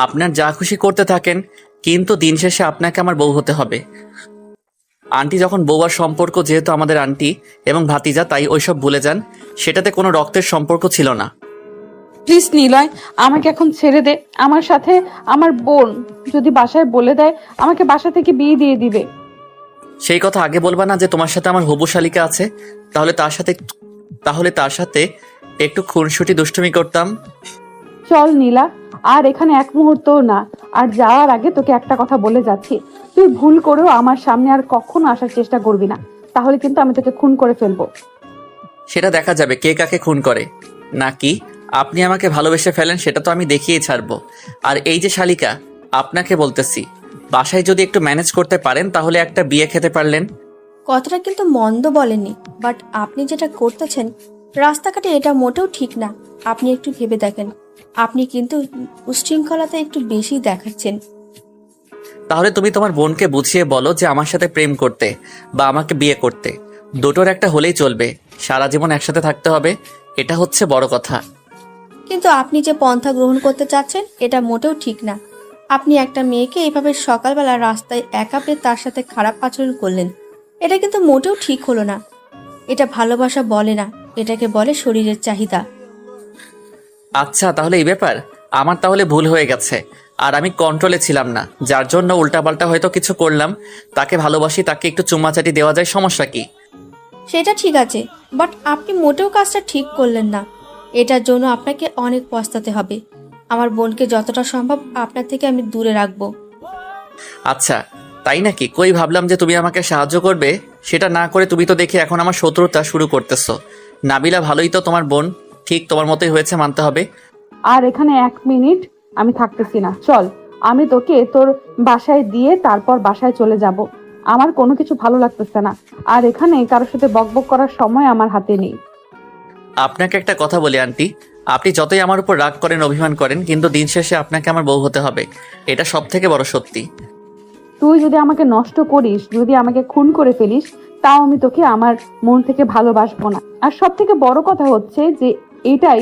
আপনার যা খুশি করতে থাকেন, কিন্তু দিন শেষে আপনাকে আমার বউ হতে হবে। আন্টি যখন বউয়ার সম্পর্ক, যেহেতু আমাদের আন্টি এবং ভাতিজা, তাই ওইসব ভুলে যান। সেটাতে কোনো রক্তের সম্পর্ক ছিল না। প্লিজ নিলয়, আমাকে এখন ছেড়ে দে। আমার সাথে আমার বোন যদি বাসায় বলে দেয়, আমাকে বাসা থেকে বিয়ে দিয়ে দিবে। সেই কথা আগে বলবা না যে তোমার সাথে আমার হবু শালিকা আছে? তাহলে তার সাথে একটু খুনসুটি দুষ্টুমি করতাম। চল নীলা, আর এখানে এক মুহূর্তও না। আর যাওয়ার আগে তোকে একটা কথা বলে যাচ্ছি, তুই ভুল করেও আমার সামনে আর কখনো আসার চেষ্টা করবি না, তাহলে কিন্তু আমি তোকে খুন করে ফেলবো। সেটা দেখা যাবে কে কাকে খুন করে। নাকি আপনি আমাকে ভালোবেসে ফেলেন, সেটা তো আমি দেখিয়েই ছাড়বো। আর এই যে শালিকা, আপনাকে বলতেছি, বাসায় যদি একটু ম্যানেজ করতে পারেন তাহলে একটা বিয়ে খেতে পারলেন। কথাটা কিন্তু মন্দ বলেনি, বাট আপনি যেটা করতেছেন রাস্তাঘাটে এটা মোটেও ঠিক না। আপনি একটু ভেবে দেখেন, আপনি কিন্তু উচ্ছৃঙ্খলতা একটু বেশি দেখাচ্ছেন। তাহলে তুমি তোমার বোনকে বুঝিয়ে বলো যে আমার সাথে প্রেম করতে বা আমাকে বিয়ে করতে, দুটোর একটা হলেই চলবে। সারা জীবন একসাথে থাকতে হবে, এটা হচ্ছে বড় কথা। কিন্তু আপনি যে পন্থা গ্রহণ করতে চাচ্ছেন এটা মোটেও ঠিক না। আপনি একটা মেয়েকে এইভাবে সকালবেলা রাস্তায় একা পেয়ে তার সাথে খারাপ আচরণ করলেন, এটা কিন্তু মোটেও ঠিক হলো না। এটা ভালোবাসা বলে না, এটাকে বলে শরীরের চাহিদা। আচ্ছা, তাহলে এই ব্যাপার। আমার তাহলে ভুল হয়ে গেছে, আর আমি কন্ট্রোলে ছিলাম না, যার জন্য উল্টাপাল্টা হয়তো কিছু করলাম। তাকে ভালোবাসি, তাকে একটু চুম্মাচাটি দেওয়া যায়, সমস্যা কি? সেটা ঠিক আছে, বাট আপনি মোটেও কাজটা ঠিক করলেন না। এটার জন্য আপনাকে অনেক পস্তাতে হবে। আমার বোনকে যতটা সম্ভব আপনার থেকে আমি দূরে রাখবো। আচ্ছা, তাই নাকি? কই ভাবলাম যে তুমি আমাকে সাহায্য করবে, সেটা না করে তুমি তো দেখি এখন আমার শত্রুতা শুরু করতেছো। নাবিলা ভালোই তো তোমার বোন, ঠিক তোমার মতোই হয়েছে, মানতে হবে। আর এখানে 1 মিনিট আমি থাকতেছি না, চল। আমি তোকে তোর বাসায় দিয়ে তারপর বাসায় চলে যাব। আমার কোনো কিছু ভালো লাগতেছে না, আর এখানে কারোর সাথে বকবক করার সময় আমার হাতে নেই। আপনাকে একটা কথা বলি আন্টি, আপনি যতই আমার উপর রাগ করেন, অভিমান করেন, কিন্তু দিন শেষে আপনাকে আমার বউ হতে হবে, এটা সব থেকে বড় সত্যি। তুই যদি আমাকে নষ্ট করিস, যদি আমাকে খুন করে ফেলিস, তাও আমি তোকে আমার মন থেকে ভালোবাসবো না। আর সব থেকে বড় কথা হচ্ছে যে এটাই,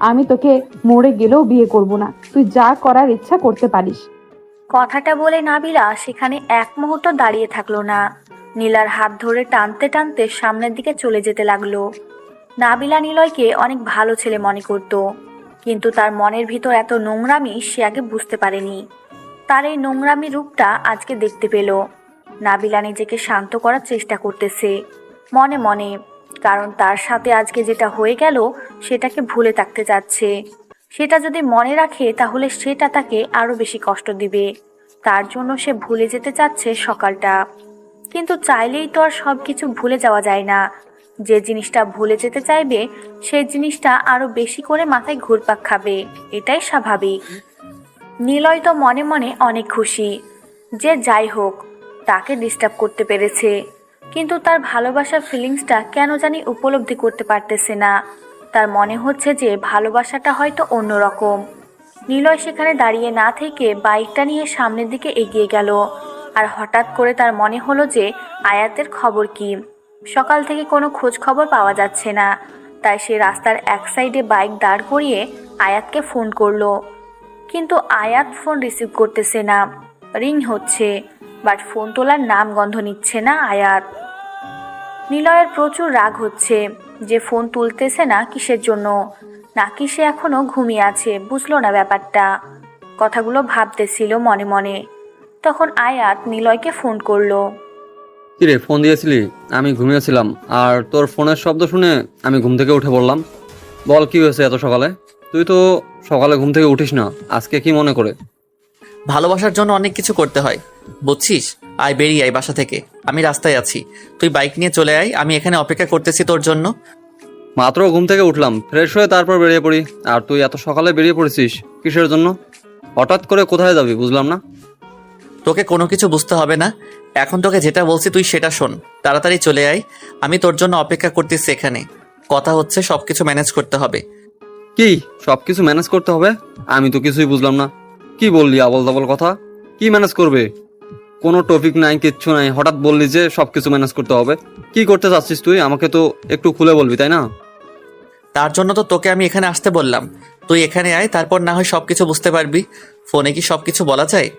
আমি তোকে মরে গেলেও বিয়ে করব না। তুই যা করার ইচ্ছা করতে পারিস। কথাটা বলে নাবিলা সেখানে এক মুহূর্ত দাঁড়িয়ে থাকলো না। নীলার হাত ধরে টানতে টানতে সামনের দিকে চলে যেতে লাগলো। নাবিলা নিলয়কে অনেক ভালো ছেলে মনে করত, কিন্তু তার মনের ভিতর এত নোংরামি সে আগে বুঝতে পারেনি। তার এই নোংরামি রূপটা আজকে দেখতে পেল। নাবিলা নিজেকে শান্ত করার চেষ্টা করতেছে মনে মনে, কারণ তার সাথে আজকে যেটা হয়ে গেল সেটাকে ভুলে থাকতে যাচ্ছে। সেটা যদি মনে রাখে তাহলে সেটা তাকে আরো বেশি কষ্ট দিবে। তার জন্য সে ভুলে যেতে চাচ্ছে সকালটা, কিন্তু চাইলেই তো আর সব কিছু ভুলে যাওয়া যায় না। যে জিনিসটা ভুলে যেতে চাইবে সেই জিনিসটা আরো বেশি করে মাথায় ঘুরপাক খাবে, এটাই স্বাভাবিক। নিলয় তো মনে মনে অনেক খুশি যে যাই হোক তাকে ডিস্টার্ব করতে পেরেছে, কিন্তু তার ভালোবাসার ফিলিংসটা কেন জানি উপলব্ধি করতে পারতেছে না। তার মনে হচ্ছে যে ভালোবাসাটা হয়তো অন্যরকম। নিলয় সেখানে দাঁড়িয়ে না থেকে বাইকটা নিয়ে সামনের দিকে এগিয়ে গেল। আর হঠাৎ করে তার মনে হলো যে আয়াতের খবর কি। সকাল থেকে কোনো খোঁজ খবর পাওয়া যাচ্ছে না, তাই সে রাস্তার এক সাইডে বাইক দাঁড় করিয়ে আয়াতকে ফোন করলো। কিন্তু আয়াত ফোন রিসিভ করতেছে না, রিং হচ্ছে, বাট ফোন তোলার নাম গন্ধ নিচ্ছে না আয়াত। নিলয়ের প্রচুর রাগ হচ্ছে যে ফোন তুলতেছে না কিসের জন্য, নাকি সে এখনো ঘুমিয়ে আছে, বুঝলো না ব্যাপারটা। কথাগুলো ভাবতেছিল মনে মনে। তখন আয়াত নিলয়কে ফোন করলো। কিরে, ফোন দিয়েছিলি? আমি ঘুমিয়েছিলাম, আর তোর ফোনের শব্দ শুনে আমি ঘুম থেকে উঠে বললাম। বল, কি হয়েছে এত সকালে? তুই তো সকালে ঘুম থেকে উঠিস না, আজকে কি মনে করে? ভালোবাসার জন্য অনেক কিছু করতে হয়, বুঝছিস? আয়, বেরিয়ে আয় বাসা থেকে, আমি রাস্তায় আছি, তুই বাইক নিয়ে চলে আয়, আমি এখানে অপেক্ষা করতেছি তোর জন্য। মাত্র ঘুম থেকে উঠলাম, ফ্রেশ হয়ে তারপর বেরিয়ে পড়ি, আর তুই এত সকালে বেরিয়ে পড়েছিস কিসের জন্য? হঠাৎ করে কোথায় যাবি বুঝলাম না। তোকে কোনো কিছু বুঝতে হবে না, এখন তোকে যেটা বলছি তুই সেটা শোন। তাড়াতাড়ি চলে আয়, আমি তোর জন্য অপেক্ষা করতেছি এখানে। কথা হচ্ছে সবকিছু ম্যানেজ করতে হবে। কি সবকিছু ম্যানেজ করতে হবে? আমি তো কিছুই বুঝলাম না। কি বললি আবল তাবল কথা? কি ম্যানেজ করবে? কোনো টপিক নাই, কিচ্ছু নাই, হঠাৎ বললি যে সবকিছু ম্যানেজ করতে হবে। কি করতে চাচ্ছিস তুই? আমাকে তো একটু খুলে বলবি, তাই না? তার জন্য তো তোকে আমি এখানে আসতে বললাম। তুই এখানে আয়, তারপর না হয় সবকিছু বুঝতে পারবি। ফোনে কি সবকিছু বলা যায়?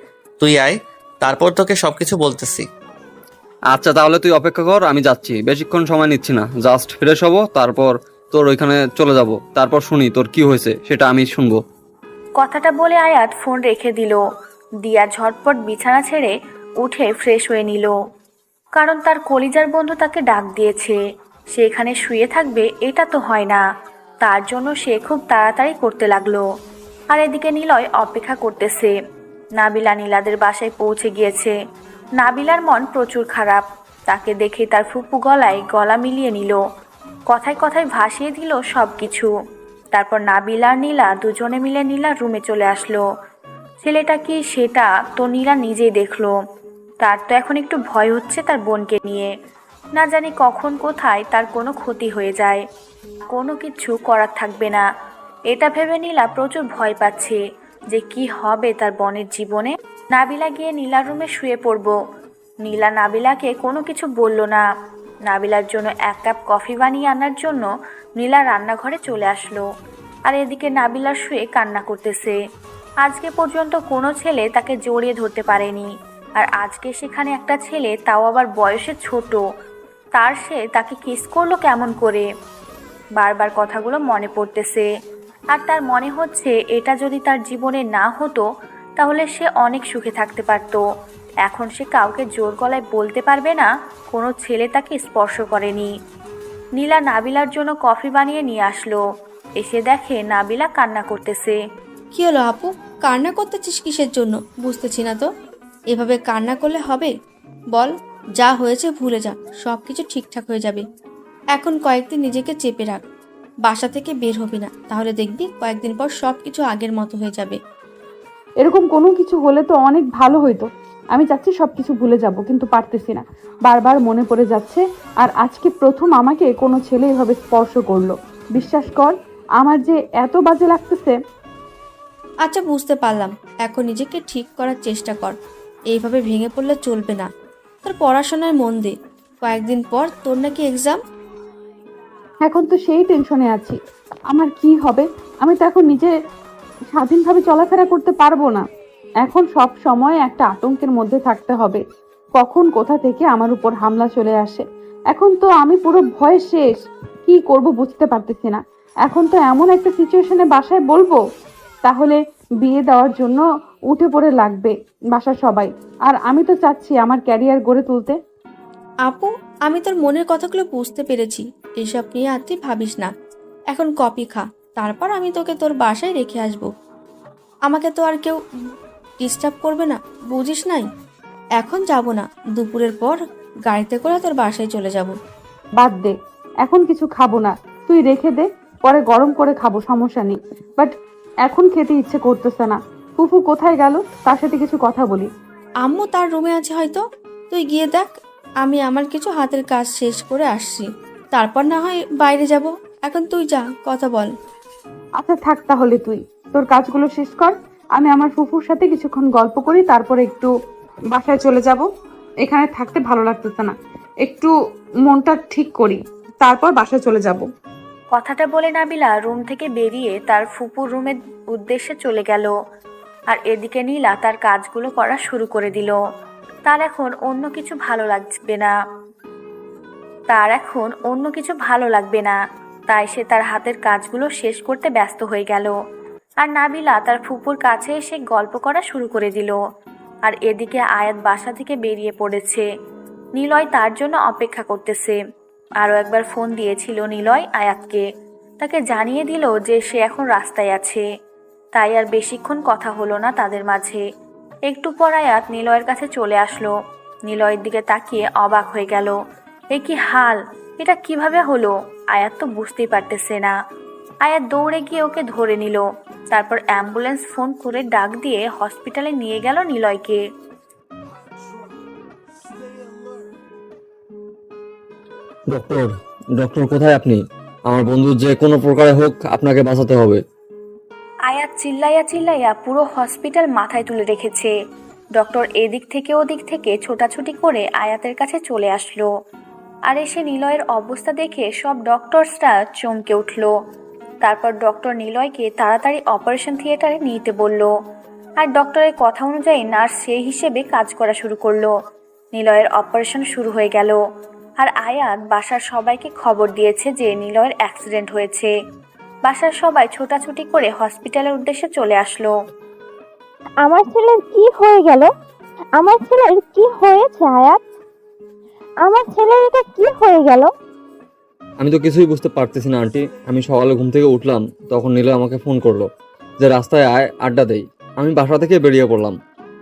তুই আয়, তারপর তোকে সবকিছু বলতেছি। আচ্ছা, তাহলে তুই অপেক্ষা কর, আমি যাচ্ছি, বেশিক্ষণ সময় নিচ্ছি না, জাস্ট ফ্রেশ হবো, তারপর তোর ওইখানে চলে যাব, তারপর শুনি তোর কি হয়েছে, সেটা আমি শুনবো। কথাটা বলে আয়াত ফোন রেখে দিল। দিয়া ঝটপট বিছানা ছেড়ে উঠে ফ্রেশ হয়ে নিল, কারণ তার কলিজার বন্ধু তাকে ডাক দিয়েছে। সে এখানে শুয়ে থাকবে এটা তো হয় না, তার জন্য সে খুব তাড়াতাড়ি করতে লাগলো। আর এদিকে নিলয় অপেক্ষা করতেছে। নাবিলা নীলাদের বাসায় পৌঁছে গিয়েছে। নাবিলার মন প্রচুর খারাপ। তাকে দেখে তার ফুপু গলায় গলা মিলিয়ে নিল, কথায় কথায় ভাসিয়ে দিল সব কিছু। তারপর নাবিলা আর নীলা দুজনে মিলে নীলার রুমে চলে আসলো। ছেলেটা কি সেটা তো নীলা নিজেই দেখলো। তার তো এখন একটু ভয় হচ্ছে তার বোনকে নিয়ে। না জানি কখন কোথায় তার কোনো ক্ষতি হয়ে যায়, কোনো কিছু করার থাকবে না। এটা ভেবে নীলা প্রচুর ভয় পাচ্ছে যে কি হবে তার বোনের জীবনে। নাবিলা গিয়ে নীলার রুমে শুয়ে পড়ব। নীলা নাবিলাকে কোনো কিছু বলল না। নাবিলার জন্য 1 কাপ কফি বানিয়ে আনার জন্য নীলা রান্নাঘরে চলে আসলো। আর এদিকে নাবিলা শুয়ে কান্না করতেছে। আজকে পর্যন্ত কোনো ছেলে তাকে জড়িয়ে ধরতে পারেনি, আর আজকে সেখানে একটা ছেলে, তাও আবার বয়সে ছোট, সে তাকে কিস করলো কেমন করে। বারবার কথাগুলো মনে পড়তেছে, আর তার মনে হচ্ছে এটা যদি তার জীবনে না হতো তাহলে সে অনেক সুখে থাকতে পারত। এখন সে কাউকে জোর গলায় বলতে পারবে না কোনো ছেলে তাকে স্পর্শ করেনি। নীলা নাবিলার জন্য কফি বানিয়ে নিয়ে আসলো। এসে দেখে নাবিলা কান্না করতেছে। কি হলো আপু, কান্না করতেছিস কিসের জন্য? বুঝতেছি না তো। এভাবে কান্না করলে হবে? বল, যা হয়েছে ভুলে যা, সব কিছু ঠিকঠাক হয়ে যাবে। এখন কয়েকদিন নিজেকে চেপে রাখ, বাসা থেকে বের হবি না, তাহলে দেখবি কয়েকদিন পর সব কিছু আগের মতো হয়ে যাবে। এরকম কোনো কিছু হলে তো অনেক ভালো হইতো। আমি চাচ্ছি সবকিছু ভুলে যাব, কিন্তু পারতেছি না। বারবার মনে পড়ে যাচ্ছে। আর আজকে প্রথম আমাকে কোনো ছেলে এভাবে স্পর্শ করলো। বিশ্বাস কর, আমার যে এত বাজে লাগতেছে। আচ্ছা, বুঝতে পারলাম। এখন নিজেকে ঠিক করার চেষ্টা কর, এইভাবে ভেঙে পড়লে চলবে না। তোর পড়াশোনায় মন দে, কয়েকদিন পর তোর নাকি এক্সাম। এখন তো সেই টেনশনে আছি, আমার কি হবে। আমি তো এখন নিজে স্বাধীনভাবে চলাফেরা করতে পারবো না। এখন সব সময় একটা আতঙ্কের মধ্যে থাকতে হবে, কখন কোথা থেকে আমার উপর হামলা চলে আসে। এখন তো আমি পুরো ভয়ে শেষ, কি করব বুঝতে পারতেছি না। এখন তো এমন একটা সিচুয়েশনে বাসায় বলবো, তাহলে বিয়ে দেওয়ার জন্য উঠে পড়ে লাগবে বাসার সবাই। আর আমি তো চাচ্ছি আমার ক্যারিয়ার গড়ে তুলতে। আপু, আমি তোর মনের কথাগুলো বুঝতে পেরেছি। এসব নিয়ে আর তুই ভাবিস না। এখন কফি খা, তারপর আমি তোকে তোর বাসায় রেখে আসব। আমাকে তো আর কেউ ডিস্টার্ব করবে না, বুঝিস নাই? এখন যাব না, দুপুরের পর গাড়িতে করে তোর বাসায় চলে যাব। বাদ দে, এখন কিছু খাবো না, তুই রেখে দে, পরে গরম করে খাবো, সমস্যা নেই। বাট এখন খেতে ইচ্ছে করতেছে না। ফুফু কোথায় গেল, তার সাথে কিছু কথা বলি। আম্মু তার রুমে আছে হয়তো, তুই গিয়ে দেখ। আমি আমার কিছু হাতের কাজ শেষ করে আসছি, তারপর না হয় বাইরে যাব। এখন তুই যা, কথা বল। আচ্ছা থাক, তাহলে তুই তোর কাজগুলো শেষ কর। আমি আমার ফুফুর সাথে কিছুক্ষণ গল্প করি, তারপরে একটু বাসায় চলে যাব। এখানে থাকতে ভালো লাগতেছে না, একটু মনটা ঠিক করি, তারপর বাসায় চলে যাব। কথাটা বলে নাবিলা রুম থেকে বেরিয়ে তার ফুপুর রুমের উদ্দেশ্যে চলে গেল। আর এদিকে নীলা তার কাজগুলো করা শুরু করে দিল। তার এখন অন্য কিছু ভালো লাগবে না। তাই সে তার হাতের কাজগুলো শেষ করতে ব্যস্ত হয়ে গেল। আর নাবিলা তার ফুপুর কাছে এসে গল্প করা শুরু করে দিল। আর এদিকে আয়াত বাসা থেকে বেরিয়ে পড়েছে। নিলয় তার জন্য অপেক্ষা করতেছে। আরও একবার ফোন দিয়েছিল নিলয় আয়াতকে, তাকে জানিয়ে দিল যে সে এখন রাস্তায় আছে। তাই আর বেশিক্ষণ কথা হলো না তাদের মাঝে। একটু পর আয়াত নিলয়ের কাছে চলে আসলো। নিলয়ের দিকে তাকিয়ে অবাক হয়ে গেল। এ কি হাল, এটা কিভাবে হলো? আয়াত তো বুঝতেই পারতেছে না। আয়াত দৌড়ে গিয়ে ওকে ধরে নিল। তারপর অ্যাম্বুলেন্স ফোন করে ডাক দিয়ে হসপিটালে নিয়ে গেল নিলয়কে। ডক্টর, ডক্টর কোথায় আপনি? আমার বন্ধু যে কোনো প্রকারে হোক আপনাকে বাঁচাতে হবে। আয়াত চিল্লাইয়া চিল্লাইয়া পুরো হসপিটাল মাথায় তুলে রেখেছে। ডক্টর এদিক থেকে ওদিক থেকে ছোটাছুটি করে আয়াতের কাছে চলে আসলো। আর এসে নিলয়ের অবস্থা দেখে সব ডক্টরসরা চমকে উঠল। তারপর ডক্টর নিলয়কে তাড়াতাড়ি অপারেশন থিয়েটারে নিতে বলল। আর ডক্টরের কথা অনুযায়ী নার্স সেই হিসেবে কাজ করা শুরু করলো। নিলয়ের অপারেশন শুরু হয়ে গেল। আর আয়াত বাসার সবাইকে খবর দিয়েছে যে নিলয়ের অ্যাক্সিডেন্ট হয়েছে। বাসার সবাই ছোটাছুটি করে হসপিটালের উদ্দেশ্যে চলে আসলো। আমার ছেলের কি হয়ে গেল? আমার ছেলের কি হয়েছে আয়াত? আমার ছেলের এটা কি হয়ে গেল? আমি তো কিছুই বুঝতে পারতেছি না আন্টি। আমি সকালে ঘুম থেকে উঠলাম, তখন নীলা আমাকে ফোন করলো যে রাস্তায় আয়, আড্ডা দেই। আমি বাসা থেকে বেরিয়ে পড়লাম,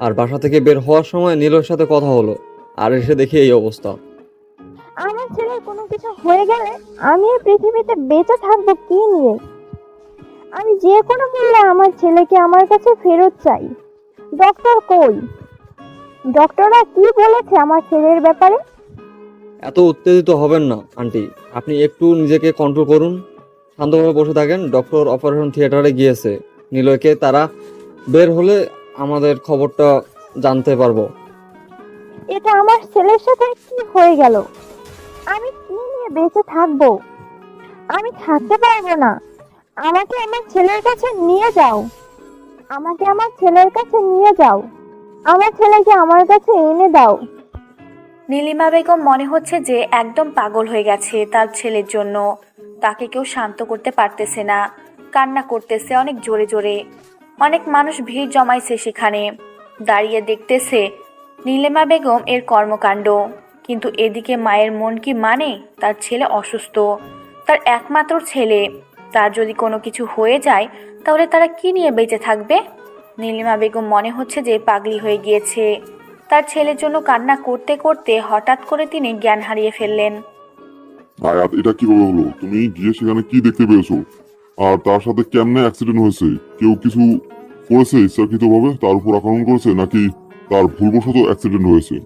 আর বাসা থেকে বের হওয়ার সময় নীলের সাথে কথা হলো, আর এসে দেখি এই অবস্থা। আমার ছেলের কোনো কিছু হয়ে গেলে আমি এই পৃথিবীতে বেঁচে থাকবো কি নিয়ে? আমি যে কোনো মূল্যে আমার ছেলেকে আমার কাছে ফেরত চাই। ডক্টর কই? ডক্টররা কি বলেছে আমার ছেলের ব্যাপারে? এত উত্তেজিত হবেন না আন্টি, আপনি একটু নিজেকে কন্ট্রোল করুন, শান্তভাবে বসে থাকেন। ডক্টর অপারেশন থিয়েটারে গিয়েছে, নিলয়কে তারা বের হলে আমাদের খবরটা জানতে পারবো। এটা আমার ছেলের সাথে কি হয়ে গেল? আমি কি নিয়ে বেঁচে থাকবো? আমি থাকতে পারবো না। আমাকে আমার ছেলের কাছে নিয়ে যাও। আমাকে আমার ছেলের কাছে নিয়ে যাও। আমার ছেলেকে আমার কাছে এনে দাও। নীলিমা বেগম মনে হচ্ছে যে একদম পাগল হয়ে গেছে তার ছেলের জন্য। তাকে কেউ শান্ত করতে পারতেছে না, কান্না করতেছে অনেক জোরে জোরে। অনেক মানুষ ভিড় জমাইছে সেখানে, দাঁড়িয়ে দেখতেছে নীলিমা বেগম এর কর্মকাণ্ড। কিন্তু এদিকে মায়ের মন কি মানে? তার ছেলে অসুস্থ, তার একমাত্র ছেলে। তার যদি কোনো কিছু হয়ে যায় তাহলে তারা কি নিয়ে বেঁচে থাকবে? নীলিমা বেগম মনে হচ্ছে যে পাগলি হয়ে গিয়েছে। তার ছেলের জন্য কান্না করতে করতে হঠাৎ করে তিনি জ্ঞান হারিয়ে ফেললেন। আয়াত, এটা কিভাবে হলো? তুমি গিয়ে সেখানে কি দেখতে পেয়েছো? আর তার সাথে কেমনে অ্যাক্সিডেন্ট হয়েছে? কেউ কিছু করেছে ইচ্ছাকৃতভাবে, তার উপর আক্রমণ করেছে, নাকি তার ভুলবশত অ্যাক্সিডেন্ট হয়েছে?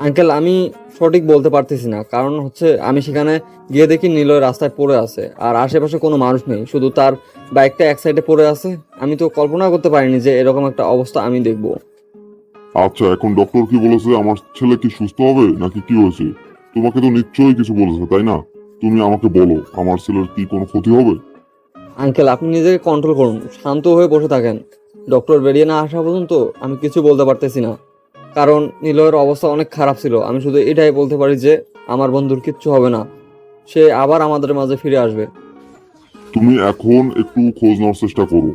আঙ্কেল, আমি সঠিক বলতে পারতেছি না, কারণ হচ্ছে আমি সেখানে গিয়ে দেখি নিলয় রাস্তায় পড়ে আছে, আর আশেপাশে কোনো মানুষ নেই, শুধু তার বাইকটা এক সাইডে পড়ে আছে। আমি তো কল্পনা করতে পারিনি যে এরকম একটা অবস্থা আমি দেখবো। আচ্ছা, এখন ডক্টর কি বলেছে? আমার ছেলে কি সুস্থ হবে নাকি কি হয়েছে? তোমাকে তো নিশ্চয়ই কিছু বলেছে, তাই না? তুমি আমাকে বলো, আমার ছেলের কি কোনো ক্ষতি হবে? আঙ্কেল, আপনি নিজেকে কন্ট্রোল করুন, শান্ত হয়ে বসে থাকেন। ডক্টর বেরিয়ে না আসা পর্যন্ত আমি কিছু বলতে পারতেছি না, কারণ নিলয়ের অবস্থা অনেক খারাপ ছিল। আমি শুধু এটাই বলতে পারি যে আমার বন্ধুর কিচ্ছু হবে না, সে আবার আমাদের মাঝে ফিরে আসবে। তুমি এখন একটু খোঁজ নেওয়ার চেষ্টা করো,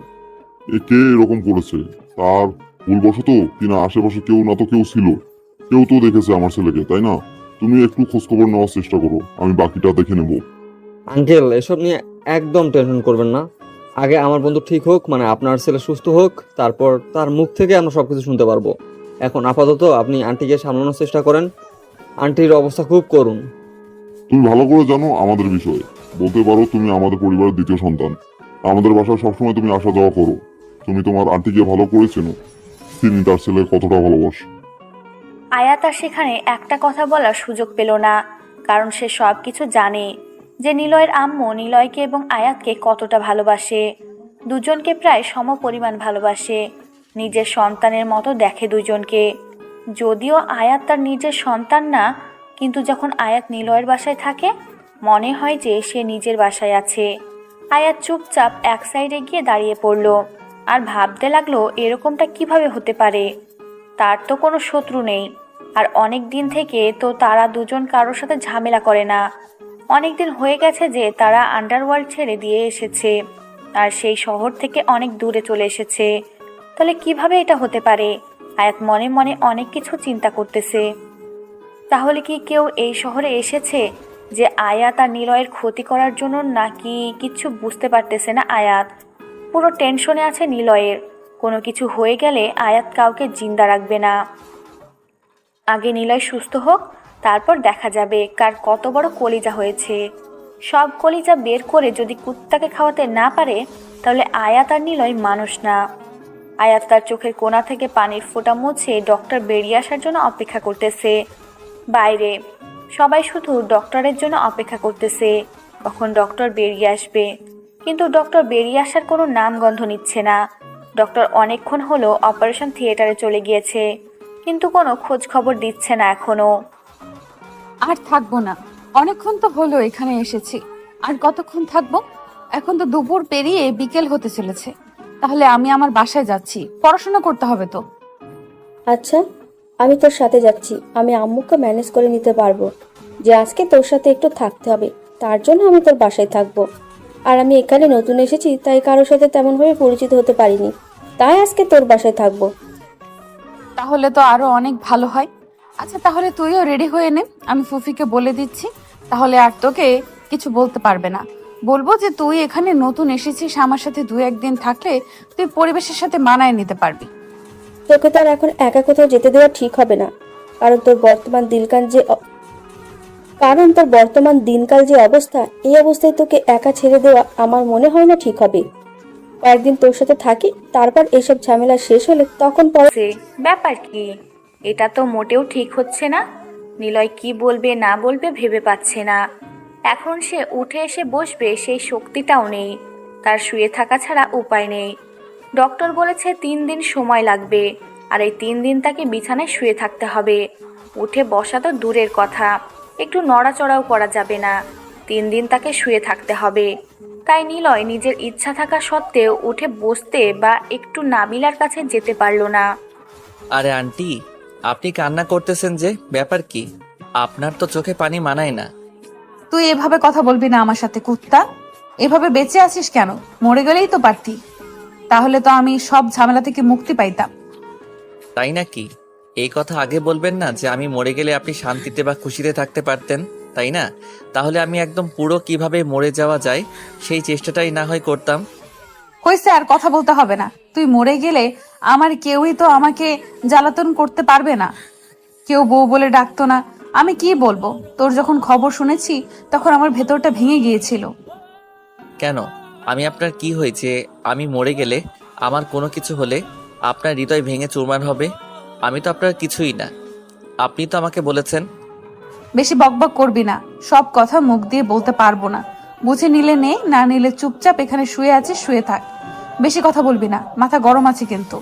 কে এরকম করেছে। তার ভুলবশত কিনা আশেপাশে কেউ না তো কেউ ছিল, কেউ তো দেখেছে আমার ছেলেকে, তাই না? তুমি একটু খোঁজখবর নেওয়ার চেষ্টা করো, আমি বাকিটা দেখে নেব। আঙ্কেল, এসব নিয়ে একদম টেনশন করবেন না। আগে আমার বন্ধু ঠিক হোক, মানে আপনার ছেলে সুস্থ হোক, তারপর তার মুখ থেকে আমরা সবকিছু শুনতে পারবো। এখন আপাতত আপনি আন্টিকে সামলানোর চেষ্টা করেন, আন্টির অবস্থা খুব করুন। তুমি ভালো করে জানো আমাদের বিষয়ে, বলতে পারো তুমি আমাদের পরিবারের দ্বিতীয় সন্তান। আমাদের বাসায় সবসময় তুমি আসা যাওয়া করো। তুমি তোমার আন্টিকে ভালো করে চেনো, তিনি তার ছেলে কতটা ভালোবাসে। আয়াত আর সেখানে একটা কথা বলার সুযোগ পেল না, কারণ সে সব কিছু জানে যে নিলয়ের আম্মু নিলয়কে এবং আয়াতকে কতটা ভালোবাসে। দুজনকে প্রায় সমপরিমাণ ভালোবাসে, নিজের সন্তানের মতো দেখে দুজনকে। যদিও আয়াত তার নিজের সন্তান না, কিন্তু যখন আয়াত নিলয়ের বাসায় থাকে মনে হয় যে সে নিজের বাসায় আছে। আয়াত চুপচাপ এক সাইডে গিয়ে দাঁড়িয়ে পড়ল আর ভাবতে লাগলো এরকমটা কিভাবে হতে পারে। তার তো কোনো শত্রু নেই, আর অনেক দিন থেকে তো তারা দুজন কারোর সাথে ঝামেলা করে না। অনেক দিন হয়ে গেছে যে তারা আন্ডারওয়ার্ল্ড ছেড়ে দিয়ে এসেছে, আর সেই শহর থেকে অনেক দূরে চলে এসেছে। তাহলে কিভাবে এটা হতে পারে? আয়াত মনে মনে অনেক কিছু চিন্তা করতেছে। তাহলে কি কেউ এই শহরে এসেছে যে আয়াত আর নিলয়ের ক্ষতি করার জন্য, নাকি কিছু বুঝতে পারতেছে না আয়াত। পুরো টেনশনে আছে নিলয়ের, কোনো কিছু হয়ে গেলে আয়াত কাউকে জিন্দা রাখবে না। আগে নিলয় সুস্থ হোক, তারপর দেখা যাবে কার কত বড় কলিজা হয়েছে। সব কলিজা বের করে যদি কুত্তাকে খাওয়াতে না পারে তাহলে আয়াত আর নিলয় মানুষ না। আয়াত তার চোখের কোণা থেকে পানির ফোঁটা মুছে ডক্টর বেরিয়ে আসার জন্য অপেক্ষা করতেছে। বাইরে সবাই শুধু ডক্টরের জন্য অপেক্ষা করতেছে, কখন ডক্টর বেরিয়ে আসবে। কিন্তু ডক্টর বেরিয়ে আসার কোনো নামগন্ধ নিচ্ছে না। ডক্টর অনেকক্ষণ হলো অপারেশন থিয়েটারে চলে গিয়েছে, কিন্তু কোনো খোঁজ খবর দিচ্ছে না এখনো। আর থাকবো না, অনেকক্ষণ তো হলো এখানে এসেছি, আর কতক্ষণ থাকবো? এখন তো দুপুর পেরিয়ে বিকেল হতে চলেছে। তাহলে আমি আমার বাসায় যাচ্ছি, পড়াশোনা করতে হবে তো। আচ্ছা, আমি তোর সাথে যাচ্ছি। আমি আম্মুকে ম্যানেজ করে নিতে পারবো যে আজকে তোর সাথে একটু থাকতে হবে, তার জন্য আমি তোর বাসায় থাকবো। আর আমি এখানে নতুন এসেছি, তাই কারোর সাথে তেমনভাবে পরিচিত হতে পারিনি, তাই আজকে তোর বাসায় থাকবো। তাহলে তো আরো অনেক ভালো হয়। আচ্ছা, তাহলে তুইও রেডি হয়ে নে, আমি ফুফিকে বলে দিচ্ছি। তাহলে আর তোকে কিছু বলতে পারবে না। বলবো যে তুই এখানে নতুন এসেছিস, আমার সাথে 2-1 দিন থাকলে তুই পরিবেশের সাথে মানায় নিতে পারবি। তোকে তো আর এখন একা কোথাও যেতে দেওয়া ঠিক হবে না, কারণ তোর বর্তমান দিনকাল যে অবস্থা, এই অবস্থায় তোকে একা ছেড়ে দেওয়া আমার মনে হয় না ঠিক হবে। কয়েকদিন তোর সাথে থাকি, তারপর এসব ঝামেলা শেষ হলে তখন পরে। ব্যাপার কি? এটা তো মোটেও ঠিক হচ্ছে না। নিলয় কি বলবে না বলবে ভেবে পাচ্ছে না। এখন সে উঠে এসে বসবে সেই শক্তিটাও নেই, তার শুয়ে থাকা ছাড়া উপায় নেই। ডক্টর বলেছে 3 দিন সময় লাগবে, আর এই 3 দিন তাকে বিছানায় শুয়ে থাকতে হবে। উঠে বসা তো দূরের কথা, একটু নড়াচড়াও করা যাবে না। 3 দিন তাকে শুয়ে থাকতে হবে। তাই নিলয় নিজের ইচ্ছা থাকা সত্ত্বেও উঠে বসতে বা একটু নাবিলার কাছে যেতে পারল না। আরে আন্টি, আপনি কান্না করতেছেন যে, ব্যাপার কি? আপনার তো চোখে পানি মানায় না। তুই এভাবে কথা বলবি না আমার সাথে, কুত্তা। এভাবে বেঁচে আছিস কেন? মরে গেলেই তো পারতি, তাহলে তো আমি সব ঝামেলা থেকে মুক্তি পাইতাম। তাই নাকি? এই কথা আগে বলবেন না যে আমি মরে গেলে আপনি শান্তিতে বা খুশিতে থাকতে পারতেন, তাই না? তাহলে আমি একদম পুরো কিভাবে মরে যাওয়া যায় সেই চেষ্টাটাই না হয় করতাম। হয়েছে, আর কথা বলতে হবে না। তুই মরে গেলে আমার কেউই তো আমাকে জ্বালাতন করতে পারবে না। কেউ বউ বলে ডাকতো না। আমি কি বলবো? তোর যখন খবর শুনেছি তখন আমার ভেতরটা ভেঙে গিয়েছিল। কেন? আমি আপনার কি হয়েছে? আমি মরে গেলে, আমার কোনো কিছু হলে আপনার হৃদয় ভেঙে চুরমার হবে? আমি তো আপনার কিছুই না। আপনি তো আমাকে বলেছেন। বেশি বকবক করবি না, সব কথা মুখ দিয়ে বলতে পারবো না। বুঝে নিলে নে, না নিলে চুপচাপ এখানে শুয়ে আছিস শুয়ে থাক। বেশি কথা বলবি না, মাথা গরম আছে কিন্তু।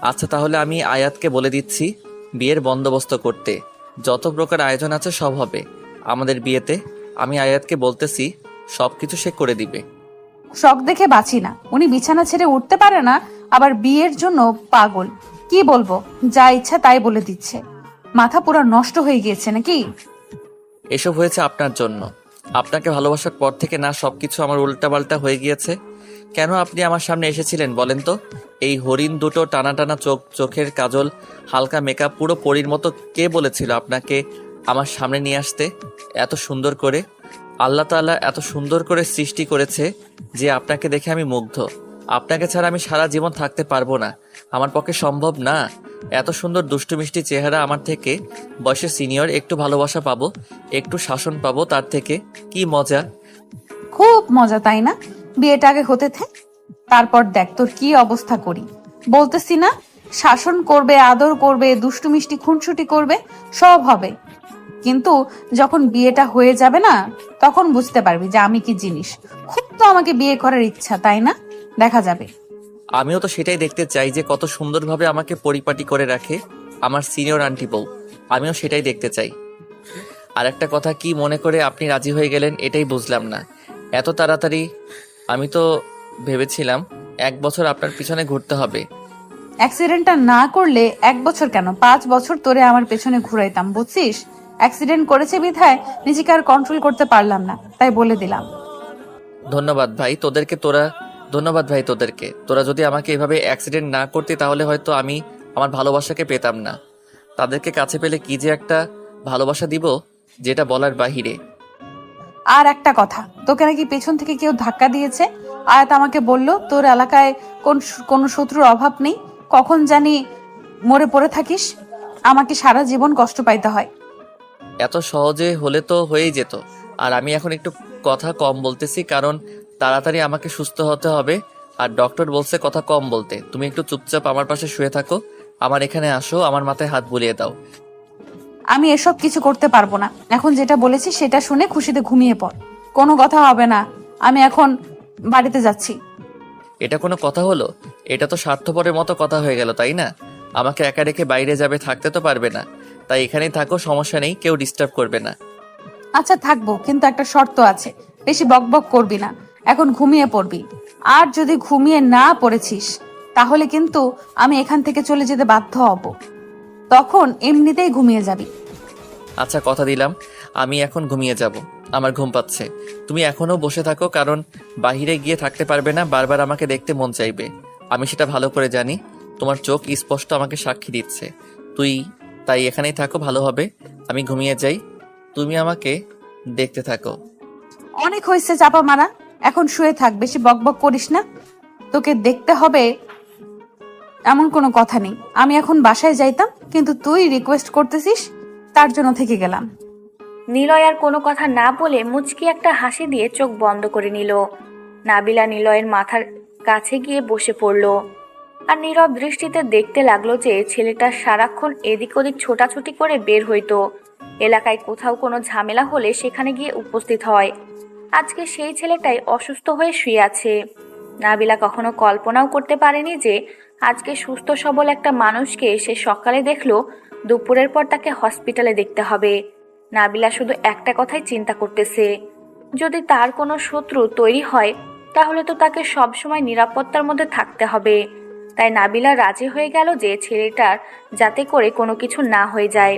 আচ্ছা, তাহলে আমি আয়াতকে বলে দিচ্ছি বিয়ের বন্দোবস্ত করতে। যত প্রকার আয়োজন আছে সব হবে আমাদের বিয়েতে। আমি আয়াতকে বলতেছি, সবকিছু সে করে দিবে। শখ দেখে বাঁচি না। উনি বিছানা ছেড়ে উঠতে পারে না, আবার বিয়ের জন্য পাগল। কি বলবো, যা ইচ্ছা তাই বলে দিচ্ছে। মাথা পুরো নষ্ট হয়ে গিয়েছে নাকি? এসব হয়েছে আপনার জন্য। আপনাকে ভালোবাসার পর থেকে না সবকিছু আমার উল্টাপাল্টা হয়ে গিয়েছে। কেন আপনি আমার সামনে এসেছিলেন বলেন তো? এই হরিণ দুটো, টানা টানা চোখ, চোখের কাজল, হালকা মেকআপ, পুরো পরীর মতো কে বলেছিল আপনাকে আমার সামনে নিয়ে আসতে? এত সুন্দর করে আল্লাহ তাআলা এত সুন্দর করে সৃষ্টি করেছে যে আপনাকে দেখে আমি মুগ্ধ। আপনাকে ছাড়া আমি সারা জীবন থাকতে পারবো না, আমার পক্ষে সম্ভব না। এত সুন্দর দুষ্টু মিষ্টি চেহারা আমার থেকে, বয়সে সিনিয়র, একটু ভালোবাসা পাবো, একটু শাসন পাবো, তার থেকে কি মজা। খুব মজা, তাই না? বিয়েটা আগে হতে থাক, তারপর দেখ তোর কি অবস্থা করি। বলতেছি না, শাসন করবে, আদর করবে, দুষ্টু মিষ্টি খুনসুটি করবে, সব হবে। কিন্তু যখন বিয়েটা হয়ে যাবে না, তখন বুঝতে পারবি যে আমি কি জিনিস। খুব তো আমাকে বিয়ে করার ইচ্ছা, তাই না? দেখা যাবে। আমিও তো সেটাই দেখতে চাই যে কত সুন্দরভাবে আমাকে পরিপাটি করে রাখে আমার সিনিয়র আন্টি বউ। আমিও সেটাই দেখতে চাই। আর একটা কথা, কি মনে করে আপনি রাজি হয়ে গেলেন এটাই বুঝলাম না এত তাড়াতাড়ি। আমি তো ভেবেছিলাম 1 বছর আপনার পিছনে ঘুরতে হবে। অ্যাক্সিডেন্টটা না করলে 1 বছর কেন, 5 বছর তোরে আমার পেছনে ঘুরাইতাম, বুঝছিস? অ্যাক্সিডেন্ট করেছে বিধায় নিজেকে আর কন্ট্রোল করতে পারলাম না, তাই বলে দিলাম। ধন্যবাদ ভাই তোদেরকে, তোরা যদি আমাকে এভাবে অ্যাক্সিডেন্ট না করতে তাহলে হয়তো আমি আমার ভালোবাসাকে পেতাম না। তাদেরকে কাছে পেলে কি যে একটা ভালোবাসা দিব যেটা বলার বাহিরে। আর একটা কথা, তোকে নাকি পেছন থেকে কেউ ধাক্কা দিয়েছে। আয়াত আমাকে বলল তোর এলাকায় কোনো শত্রুর অভাব নেই, কখন জানি মরে পড়ে থাকিস। আমাকে সারা জীবন কষ্ট পাইতে হয়। এত সহজে হলে তো হয়েই যেত। আর আমি এখন একটু কথা কম বলতেছি, কারণ তাড়াতাড়ি আমাকে সুস্থ হতে হবে। আর ডক্টর বলছে কথা কম বলতে। তুমি একটু চুপচাপ আমার পাশে শুয়ে থাকো, আমার এখানে আসো, আমার মাথায় হাত বুলিয়ে দাও। আমি এসব কিছু করতে পারবো না। এখন যেটা বলেছি সেটা শুনে খুশিতে ঘুমিয়ে পড়। কোনো কথা হবে না। আমি এখন বাড়িতে যাচ্ছি। এটা কোনো কথা হলো? এটা তো স্বার্থপরের মতো কথা হয়ে গেল, তাই না? আমাকে একা রেখে বাইরে যাবে, থাকতে তো পারবে না। তাই এখানেই থাকো, সমস্যা নেই, কেউ ডিস্টার্ব করবে না। আচ্ছা থাকবো, কিন্তু একটা শর্ত আছে। বেশি বকবক করবি না, এখন ঘুমিয়ে পড়বি। আর যদি ঘুমিয়ে না পড়েছিস তাহলে কিন্তু আমি এখান থেকে চলে যেতে বাধ্য হব। তখন এমনিতেই ঘুমিয়ে যাবি। আচ্ছা, কথা দিলাম আমি এখন ঘুমিয়ে যাব। আমার ঘুম পাচ্ছে। তুমি এখনো বসে থাকো, কারণ বাহিরে গিয়ে থাকতে পারবে না, বারবার আমাকে দেখতে মন চাইবে। আমি সেটা ভালো করে জানি। তোমার চোখ স্পষ্ট আমাকে সাক্ষী দিচ্ছে। তাই এখানেই থাকো, ভালো হবে। আমি ঘুমিয়ে যাই, তুমি আমাকে দেখতে থাকো। অনেক হয়েছে চাপা মারা, এখন শুয়ে থাক, বেশি বকবক করিস না। তোকে দেখতে হবে এমন কোনো কথা নেই। আমি এখন বাসায় যাইতাম, কিন্তু তুই রিকোয়েস্ট করতেছিস, তার জন্য থেকে গেলাম। নিলয় আর কোনো কথা না বলে মুচকি একটা হাসি দিয়ে চোখ বন্ধ করে নিল। নাবিলা নিলয়ের মাথার কাছে গিয়ে বসে পড়ল। আর নীরব দৃষ্টিতে দেখতে লাগলো যে ছেলেটা সারাক্ষণ এদিক ওদিক ছোটাছুটি করে বের হইতো। এলাকায় কোথাও কোনো ঝামেলা হলে সেখানে গিয়ে উপস্থিত হয়। আজকে সেই ছেলেটাই অসুস্থ হয়ে শুয়ে আছে। নাবিলা কখনো কল্পনাও করতে পারেনি যে আজকে সুস্থ সবল একটা মানুষকে সে সকালে দেখলো, দুপুরের পর তাকে হসপিটালে দেখতে হবে। নাবিলা শুধু একটা কথাই চিন্তা করতেছে, যদি তার কোনো শত্রু তৈরি হয় তাহলে তো তাকে সবসময় নিরাপত্তার মধ্যে থাকতে হবে। তাই নাবিলা রাজি হয়ে গেল যে ছেলেটার যাতে করে কোনো কিছু না হয়ে যায়,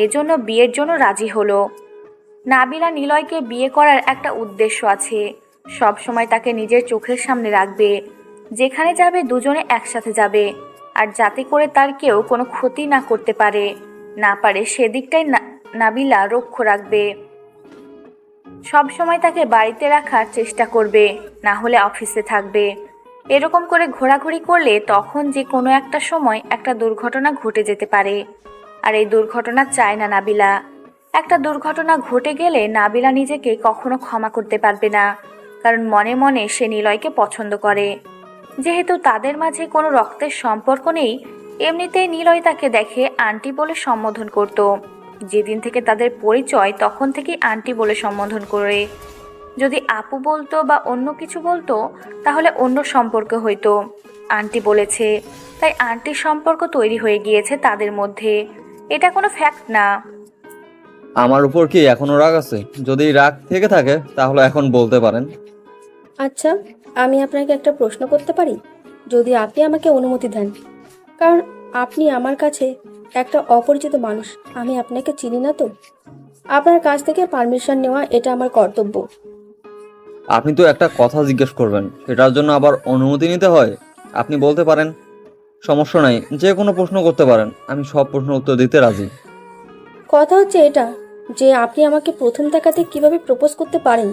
এজন্য বিয়ের জন্য রাজি হলো। নাবিলা নিলয়কে বিয়ে করার একটা উদ্দেশ্য আছে, সব সময় তাকে নিজের চোখের সামনে রাখবে। যেখানে যাবে দুজনে একসাথে যাবে, আর যাতে করে তার কেউ কোনো ক্ষতি না করতে পারে সেদিকটাই নাবিলা লক্ষ্য রাখবে। সব সময় তাকে বাড়িতে রাখার চেষ্টা করবে, না হলে অফিসে থাকবে। এরকম করে ঘোরাঘুরি করলে তখন যে কোনো একটা সময় একটা দুর্ঘটনা ঘটে যেতে পারে, আর এই দুর্ঘটনা চায় না নাবিলা। একটা দুর্ঘটনা ঘটে গেলে নাবিলা নিজেকে কখনো ক্ষমা করতে পারবে না, কারণ মনে মনে সে নিলয়কে পছন্দ করে। যেহেতু তাদের মাঝে কোনো রক্তের সম্পর্ক নেই, এমনিতেই নিলয় তাকে দেখে আন্টি বলে সম্বোধন করত। যেদিন থেকে তাদের পরিচয় তখন থেকেই আন্টি বলে সম্বোধন করে। যদি আপু বলতো বা অন্য কিছু বলতো তাহলে অন্য সম্পর্ক হইতো। আন্টি বলেছে, তাই আন্টির সম্পর্ক তৈরি হয়ে গিয়েছে তাদের মধ্যে। এটা কোনো ফ্যাক্ট না। আমার উপর কি এখনো রাগ আছে? যদি রাগ থেকে থাকে তাহলে এখন বলতে পারেন। আচ্ছা, আমি আপনাকে একটা প্রশ্ন করতে পারি, যদি আপনি আমাকে অনুমতি দেন? কারণ আপনি আমার কাছে একটা অপরিচিত মানুষ, আমি আপনাকে চিনি না, তো আপনার কাছ থেকে পারমিশন নেওয়া এটা আমার কর্তব্য। আপনি তো একটা কথা জিজ্ঞেস করবেন, সেটার জন্য আবার অনুমতি নিতে হয়? আপনি বলতে পারেন, সমস্যা নাই, যে কোনো প্রশ্ন করতে পারেন, আমি সব প্রশ্নের উত্তর দিতে রাজি। কথা হচ্ছে এটা যে আপনি আমাকে প্রথম দেখাতে কিভাবে প্রপোজ করতে পারেন?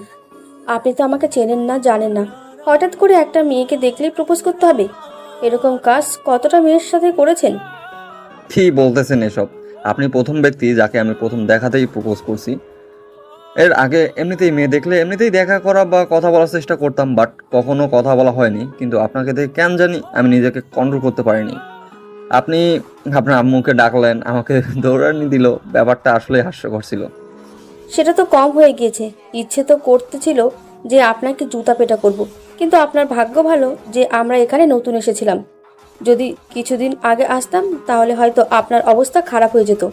আপনি তো আমাকে চেনেন না, জানেন না, হঠাৎ করে একটা মেয়েকে দেখলেই প্রপোজ করতে হবে? এরকম কাজ কতটা মেয়ের সাথে করেছেন? কি বলতেছেন এসব? আপনি প্রথম ব্যক্তি যাকে আমি প্রথম দেখাতেই প্রপোজ করছি। এর আগে এমনিতেই মেয়ে দেখলে এমনিতেই দেখা করা বা কথা বলার চেষ্টা করতাম, বাট কখনো কথা বলা হয়নি। কিন্তু আপনাকে দেখে কেন জানি আমি নিজেকে কন্ট্রোল করতে পারিনি। আপনি আপনার আম্মুকে ডাকলেন, আমাকে দৌড়ানি দিল, ব্যাপারটা আসলে হাস্যকর ছিল। সেটা তো কম হয়ে গিয়েছে, ইচ্ছে তো করতেছিল যে আপনাকে জুতা পেটা করব, কিন্তু আপনার ভাগ্য ভালো যে আমরা এখানে নতুন এসেছিলাম। যদি কিছুদিন আগে আসতাম তাহলে হয়তো আপনার অবস্থা খারাপ হয়ে যেত।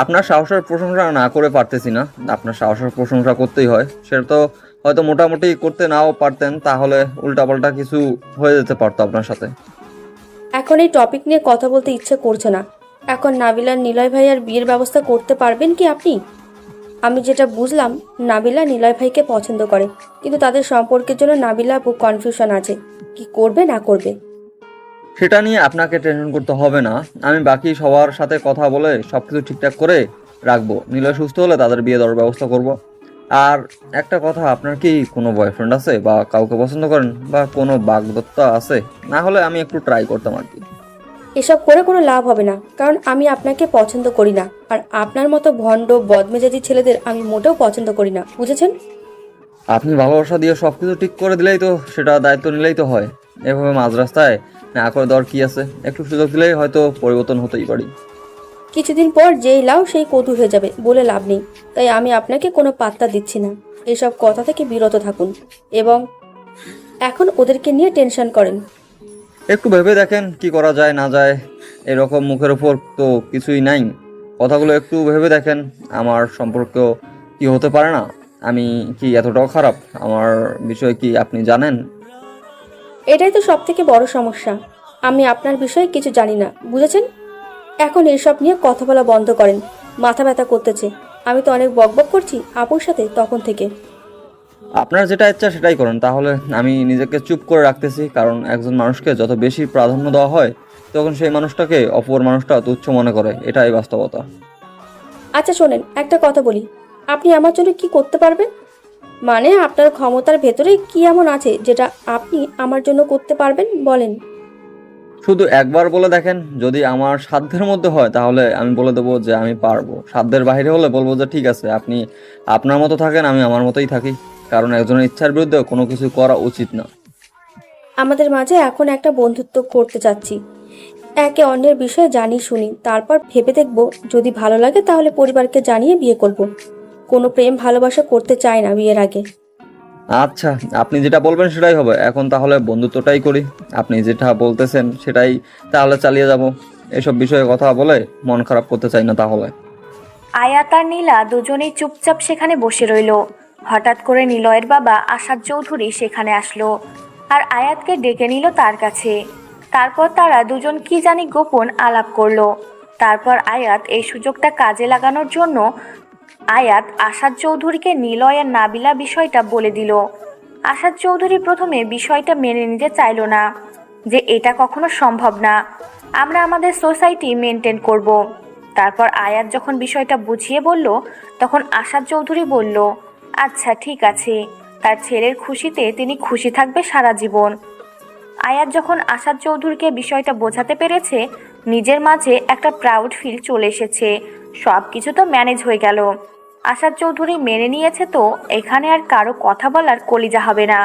আপনার সাহসের প্রশংসা না করে পারতেছি না, আপনার সাহসের প্রশংসা করতেই হয়। সেটা তো হয়তো মোটামুটি করতে নাও পারতেন, তাহলে উল্টাপাল্টা কিছু হয়ে যেতে পারতো আপনার সাথে। এখন এই টপিক নিয়ে কথা বলতে ইচ্ছে করছে না। এখন নাবিলার নিলয় ভাইয়ার বিয়ের ব্যবস্থা করতে পারবেন কি আপনি? আমি যেটা বুঝলাম, নাবিলা নিলয় ভাইকে পছন্দ করে, কিন্তু তাদের সম্পর্কের জন্য নাবিলা আপু কনফিউশন আছে, কি করবে না করবে। সেটা নিয়ে আপনাকে টেনশন করতে হবে না, আমি বাকি সবার সাথে কথা বলে সবকিছু ঠিকঠাক করে রাখবো। নিলয় সুস্থ হলে তাদের বিয়ে দেওয়ার ব্যবস্থা করব। আর একটা কথা, আপনার কি কোনো বয়ফ্রেন্ড আছে বা কাউকে পছন্দ করেন বা কোনো বাগদত্তা আছে? না হলে আমি একটু ট্রাই করতাম আর কি। এসব করে কোনো লাভ হবে না, কারণ আমি আপনাকে পছন্দ করি না, আর আপনার মতো ভণ্ড বদমেজাজি ছেলেদের আমি মোটেও পছন্দ করি না, বুঝেছেন? আপনি ভালোবাসা দিয়ে সবকিছু ঠিক করে দিলেই তো, সেটা দায়িত্ব নিলেই তো হয়। এভাবে মাঝ রাস্তায় না করে দেওয়ার কি আছে? একটু সুযোগ দিলেই হয়তো পরিবর্তন হতেই পারি। কিছুদিন পর যেই লাউ সেই কদু হয়ে যাবে বলে লাভ নেই, তাই আমি আপনাকে কোনো পাত্তা দিচ্ছি না। এসব কথা থেকে বিরত থাকুন, এবং এখন ওদেরকে নিয়ে টেনশন করেন। একটু ভেবে দেখেন কি করা যায় না যায়, এরকম মুখের উপর তো কিছুই নাই। কথাগুলো একটু ভেবে দেখেন, আমার সম্পর্ক কি হতে পারে না? আমি কি এতটাও খারাপ? আমার বিষয়ে কি আপনি জানেন? এটাই তো সব থেকে বড় সমস্যা, আমি আপনার বিষয়ে কিছু জানি না, বুঝেছেন? এখন এসব নিয়ে কথা বলা বন্ধ করেন, মাথা ব্যথা করতেছে। আমি তো অনেক বকবক করছি আপুর সাথে তখন থেকে। আপনার যেটা ইচ্ছা সেটাই করেন, তাহলে আমি নিজেকে চুপ করে রাখতেছি। কারণ একজন মানুষকে যত বেশি প্রাধান্য দেওয়া হয় তখন সেই মানুষটাকে অপর মানুষটা তুচ্ছ মনে করে, এটাই বাস্তবতা। আচ্ছা শোনেন, একটা কথা বলি, আপনি আমার জন্য কি করতে পারবেন? মানে আপনার ক্ষমতার ভেতরে কি এমন আছে যেটা আপনি আমার জন্য করতে পারবেন, বলেন। শুধু একবার বলে দেখেন, যদি আমার সাধ্যের মধ্যে হয় তাহলে আমি বলে দেবো যে আমি পারবো। সাধ্যের বাইরে হলে বলবো যে ঠিক আছে, আপনি আপনার মতো থাকেন, আমি আমার মতোই থাকি। কারণ একজনের ইচ্ছার বিরুদ্ধে কোনো কিছু করা উচিত না। আমাদের মাঝে এখন একটা বন্ধুত্ব করতে চাচ্ছি। একে অন্যের বিষয়ে জানি শুনি, তারপর ভেবে দেখব, যদি ভালো লাগে তাহলে পরিবারকে জানিয়ে বিয়ে করব। কোনো প্রেম ভালোবাসা করতে চাই না বিয়ের আগে। আচ্ছা, আপনি যেটা বলবেন সেটাই হবে। এখন তাহলে বন্ধুত্বটাই করি। আপনি যেটা বলতেছেন সেটাই তাহলে চালিয়ে যাব। এসব বিষয়ে কথা বলে মন খারাপ করতে চাই না তাহলে। আয়াত আর নীলা দুজনেই চুপচাপ সেখানে বসে রইল। হঠাৎ করে নিলয়ের বাবা আসাদ চৌধুরী সেখানে আসলো আর আয়াতকে ডেকে নিল তার কাছে। তারপর তারা দুজন কি জানি গোপন আলাপ করলো। তারপর আয়াত এই সুযোগটা কাজে লাগানোর জন্য আয়াত আসাদ চৌধুরীকে নিলয় আর নাবিলা বিষয়টা বলে দিল। আসাদ চৌধুরী প্রথমে বিষয়টা মেনে নিতে চাইল না, যে এটা কখনো সম্ভব না, আমরা আমাদের সোসাইটি মেনটেন করব। তারপর আয়াত যখন বিষয়টা বুঝিয়ে বলল, তখন আসাদ চৌধুরী বলল, আচ্ছা ঠিক আছে, তার ছেলের খুশিতে তিনি খুশি থাকবে সারা জীবন। আয়াত যখন আসাদ চৌধুরীকে বিষয়টা বোঝাতে পেরেছে, নিজের মাঝে একটা প্রাউড ফিল চলে এসেছে। সব কিছু তো ম্যানেজ হয়ে গেল। আসাদ চৌধুরী মেনে নিয়েছে, তো এখানে আর কারো কথা বলার কলিজা হবে না।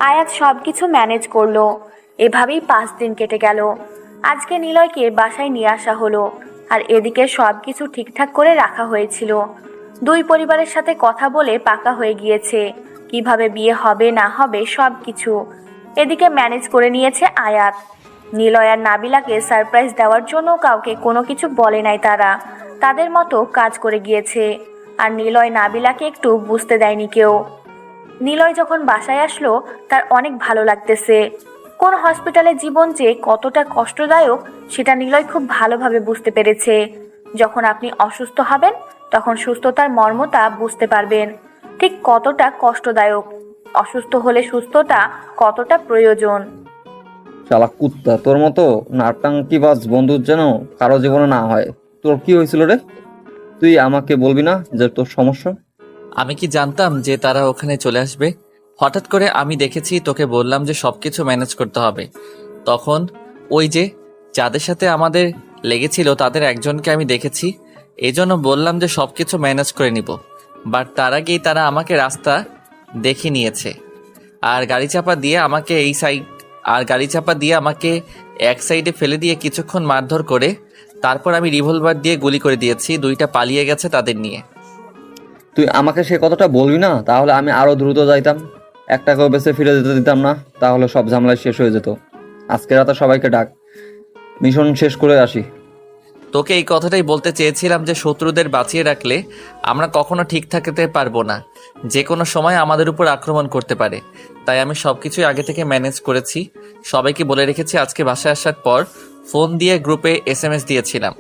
আয়াত সব কিছু ম্যানেজ করলো। এভাবেই 5 দিন কেটে গেল। আজকে নিলয়কে বাসায় নিয়ে আসা হলো, আর এদিকে সব কিছু ঠিকঠাক করে রাখা হয়েছিল। দুই পরিবারের সাথে কথা বলে পাকা হয়ে গিয়েছে কিভাবে বিয়ে হবে না হবে সব কিছু। এদিকে ম্যানেজ করে নিয়েছে আয়াত। নিলয় আর নাবিলাকে সারপ্রাইজ দেওয়ার জন্য কাউকে কোনো কিছু বলে নাই, তারা তাদের মতো কাজ করে গিয়েছে। আর নিলয় নাবিলাকে একটু বুঝতে দেয়নি কেউ। নিলয় যখন বাসায় আসলো, তার অনেক ভালো লাগতেছে। কোন হসপিটালে জীবন যে কতটা কষ্টদায়ক সেটা নিলয় খুব ভালোভাবে বুঝতে পেরেছে। যখন আপনি অসুস্থ হবেন, তখন সুস্থতার মর্মটা বুঝতে পারবেন, ঠিক কতটা কষ্টদায়ক, অসুস্থ হলে সুস্থতা কতটা প্রয়োজন। শালা কুত্তা, তোর মতো নাট্যাঙ্কিবাজ বন্ধু যেন কারো জীবনে না হয়। তোর কি হয়েছিল রে? তুই আমাকে বলবি না যে তোর সমস্যা? আমি কি জানতাম যে তারা ওখানে চলে আসবে? হঠাৎ করে আমি দেখেছি, তোকে বললাম যে সবকিছু ম্যানেজ করতে হবে। তখন ওই যে যাদের সাথে আমাদের লেগেছিল তাদের একজনকে আমি দেখেছি, এই জন্য বললাম যে সবকিছু ম্যানেজ করে নিব। বাট তার আগেই তারা আমাকে রাস্তা দেখে নিয়েছে আর গাড়ি চাপা দিয়ে আমাকে এক সাইডে ফেলে দিয়ে কিছুক্ষণ মারধর করে তারপর আমি রিভলভার দিয়ে গুলি করে দিয়েছি। 2টা পালিয়ে গেছে তাদের নিয়ে। তুই আমাকে সে কথাটা বলবি না, তাহলে আমি আরো দ্রুত যাইতাম। একটাকেও বেঁচে ফিরে যেতে দিতাম না, তাহলে সব ঝামেলা শেষ হয়ে যেত। আজকে রাতে সবাইকে ডাক, মিশন শেষ করে আসি। তোকে এই কথাটাই বলতে চেয়েছিলাম যে শত্রুদের বাঁচিয়ে রাখলে আমরা কখনো ঠিক থাকতে পারবো না, যে কোনো সময় আমাদের উপর আক্রমণ করতে পারে। তাই আমি সবকিছুই আগে থেকে ম্যানেজ করেছি। সবাইকে বলে রেখেছি। আজকে বাসায় আসার পর ফোন দিয়ে গ্রুপে SMS দিয়েছিলাম।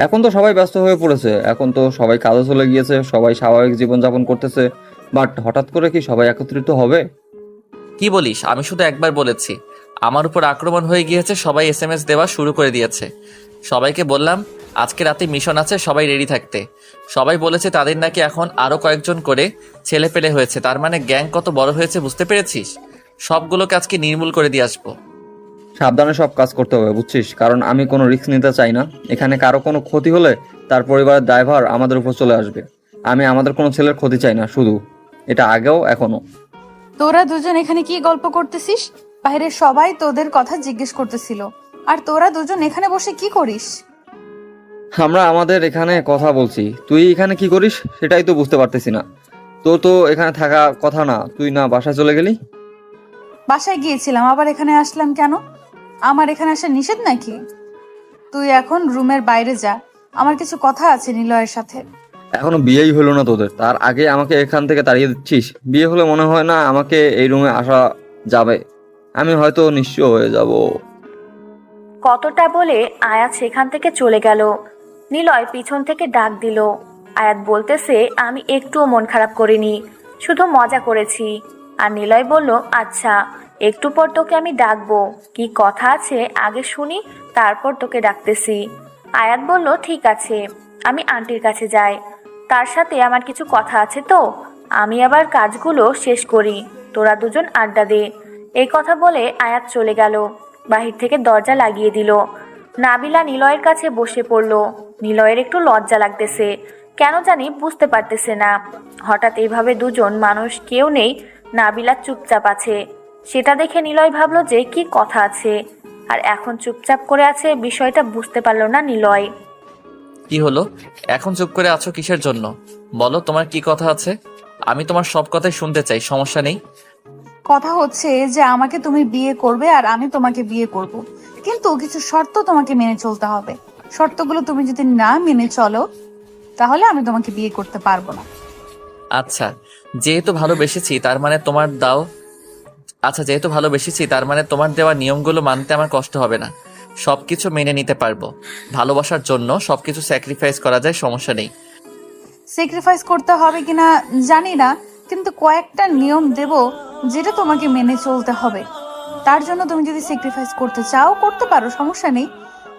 এখন তো সবাই ব্যস্ত হয়ে পড়েছে, এখন তো সবাই কাজে চলে গিয়েছে, সবাই স্বাভাবিক জীবনযাপন করতেছে। বাট হঠাৎ করে কি সবাই একত্রিত হবে? কি বলিস? আমি শুধু একবার বলেছি আমার উপর আক্রমণ হয়ে গিয়েছে, সবাই SMS দেওয়া শুরু করে দিয়েছে। সবাইকে বললাম আজকে রাতে মিশন আছে, সবাই রেডি থাকতে। সবাই বলেছে তাদের নাকি এখন আরো কয়েকজন করে ছেলে পেলে হয়েছে। তার মানে গ্যাং কত বড় হয়েছে বুঝতে পেরেছিস? সবগুলোকে আজকে নির্মূল করে দিয়ে আসবো। সাবধানে সব কাজ করতে হবে, বুঝছিস? কারণ আমি কোনো রিস্ক নিতে চাই না। এখানে কারো কোনো ক্ষতি হলে তার পরিবারের দায়ভার আমাদের উপর চলে আসবে। আমি আমাদের কোনো ছেলের ক্ষতি চাই না, শুধু এটা আগেও এখনো। তোরা দুজন এখানে কি গল্প করতেছিস? বাইরে সবাই তোদের কথা জিজ্ঞেস করতেছিল, আর তোরা দুজন এখানে বসে কি করিস? আমরা আমাদের এখানে কথা বলছি, তুই এখানে কি করিস সেটাই তো বুঝতে পারতেছি না। তোর তো এখানে থাকা কথা না, তুই না বাসায় চলে গেলি? বাসায় গিয়েছিলাম, আবার এখানে আসলাম কেন? আমার এখানে আসা নিষেধ নাকি? তুই এখন রুমের বাইরে যা, আমার কিছু কথা আছে নিলয়ের সাথে। এখনো বিয়েই হলো না তোদের, তার আগে আমাকে এখান থেকে তাড়িয়ে দিচ্ছিস? বিয়ে হলে মনে হয় না আমাকে এই রুমে আসা যাবে। আমি হয়তো নিঃস্ব হয়ে যাব। কতটা বলে আয়াত সেখান থেকে চলে গেল। নিলয় পিছন থেকে ডাক দিল। আয়াত বলতেছে, আমি একটুও মন খারাপ করিনি, শুধু মজা করেছি। আর নিলয় বলল, আচ্ছা একটু পর তোকে আমি ডাকবো, কি কথা আছে আগে শুনি, তারপর তোকে ডাকতেছি। আয়াত বলল, ঠিক আছে, আমি আন্টির কাছে যাই, তার সাথে আমার কিছু কথা আছে, তো আমি আবার কাজগুলো শেষ করি, তোরা দুজন আড্ডা দে। এই কথা বলে আয়াত চলে গেল। বাহির থেকে দরজা লাগিয়ে দিল। নাবিলা নিলয়ের কাছে বসে পড়ল। নিলয়ের একটু লজ্জা লাগতেছে, কেন জানি বুঝতে পারতেছে না। হঠাৎ এইভাবে দুজন মানুষ কেউ নেই, নাবিলা চুপচাপ আছে। সেটা দেখে নিলয় ভাবলো যে কি কথা আছে, আর এখন চুপচাপ করে আছে, বিষয়টা বুঝতে পারলো না নিলয়। কি হলো? এখন চুপ করে আছো কিসের জন্য? বলো, তোমার কি কথা আছে? আমি তোমার সব কথাই শুনতে চাই, সমস্যা নেই। কথা হচ্ছে যে আমাকে তুমি বিয়ে করবে আর আমি তোমাকে বিয়ে করব, কিন্তু কিছু শর্ত তোমাকে মেনে চলতে হবে। শর্তগুলো তুমি যদি না মেনে চলো তাহলে আমি তোমাকে বিয়ে করতে পারবো না। আচ্ছা, যেহেতু ভালোবেসেছি তার মানে তোমার দাও আচ্ছা যেহেতু ভালোবেসেছি তার মানে তোমার দেওয়া নিয়মগুলো মানতে আমার কষ্ট হবে না। সবকিছু মেনে নিতে পারবো। ভালোবাসার জন্য সবকিছু স্যাক্রিফাইস করা যায়, সমস্যা নেই। স্যাক্রিফাইস করতে হবে কিনা জানি না, কিন্তু কয়েকটা নিয়ম দেব যেটা তোমাকে মেনে চলতে হবে। তার জন্য তুমি যদি স্যাক্রিফাইস করতে চাও করতে পারো, সমস্যা নেই,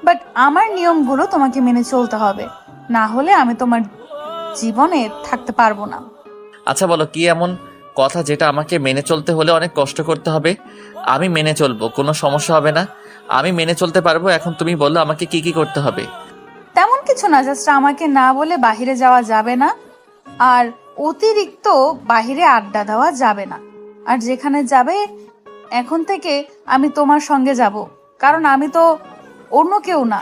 বাট আমার নিয়মগুলো তোমাকে মেনে চলতে হবে, না হলে আমি তোমার জীবনে থাকতে পারবো না। আচ্ছা বলো, কি এমন কথা যেটা আমাকে মেনে চলতে হলে অনেক কষ্ট করতে হবে? আমি মেনে চলবো, কোনো সমস্যা হবে না। আমি মেনে চলতে পারবো। এখন তুমি বলো আমাকে কি কি করতে হবে। তেমন কিছু না, জাস্ট আমাকে না বলে বাহিরে যাওয়া যাবে না, আর অতিরিক্ত বাহিরে আড্ডা দেওয়া যাবে না। আর যেখানে যাবে এখন থেকে আমি তোমার সঙ্গে যাব, কারণ আমি তো অন্য কেউ না,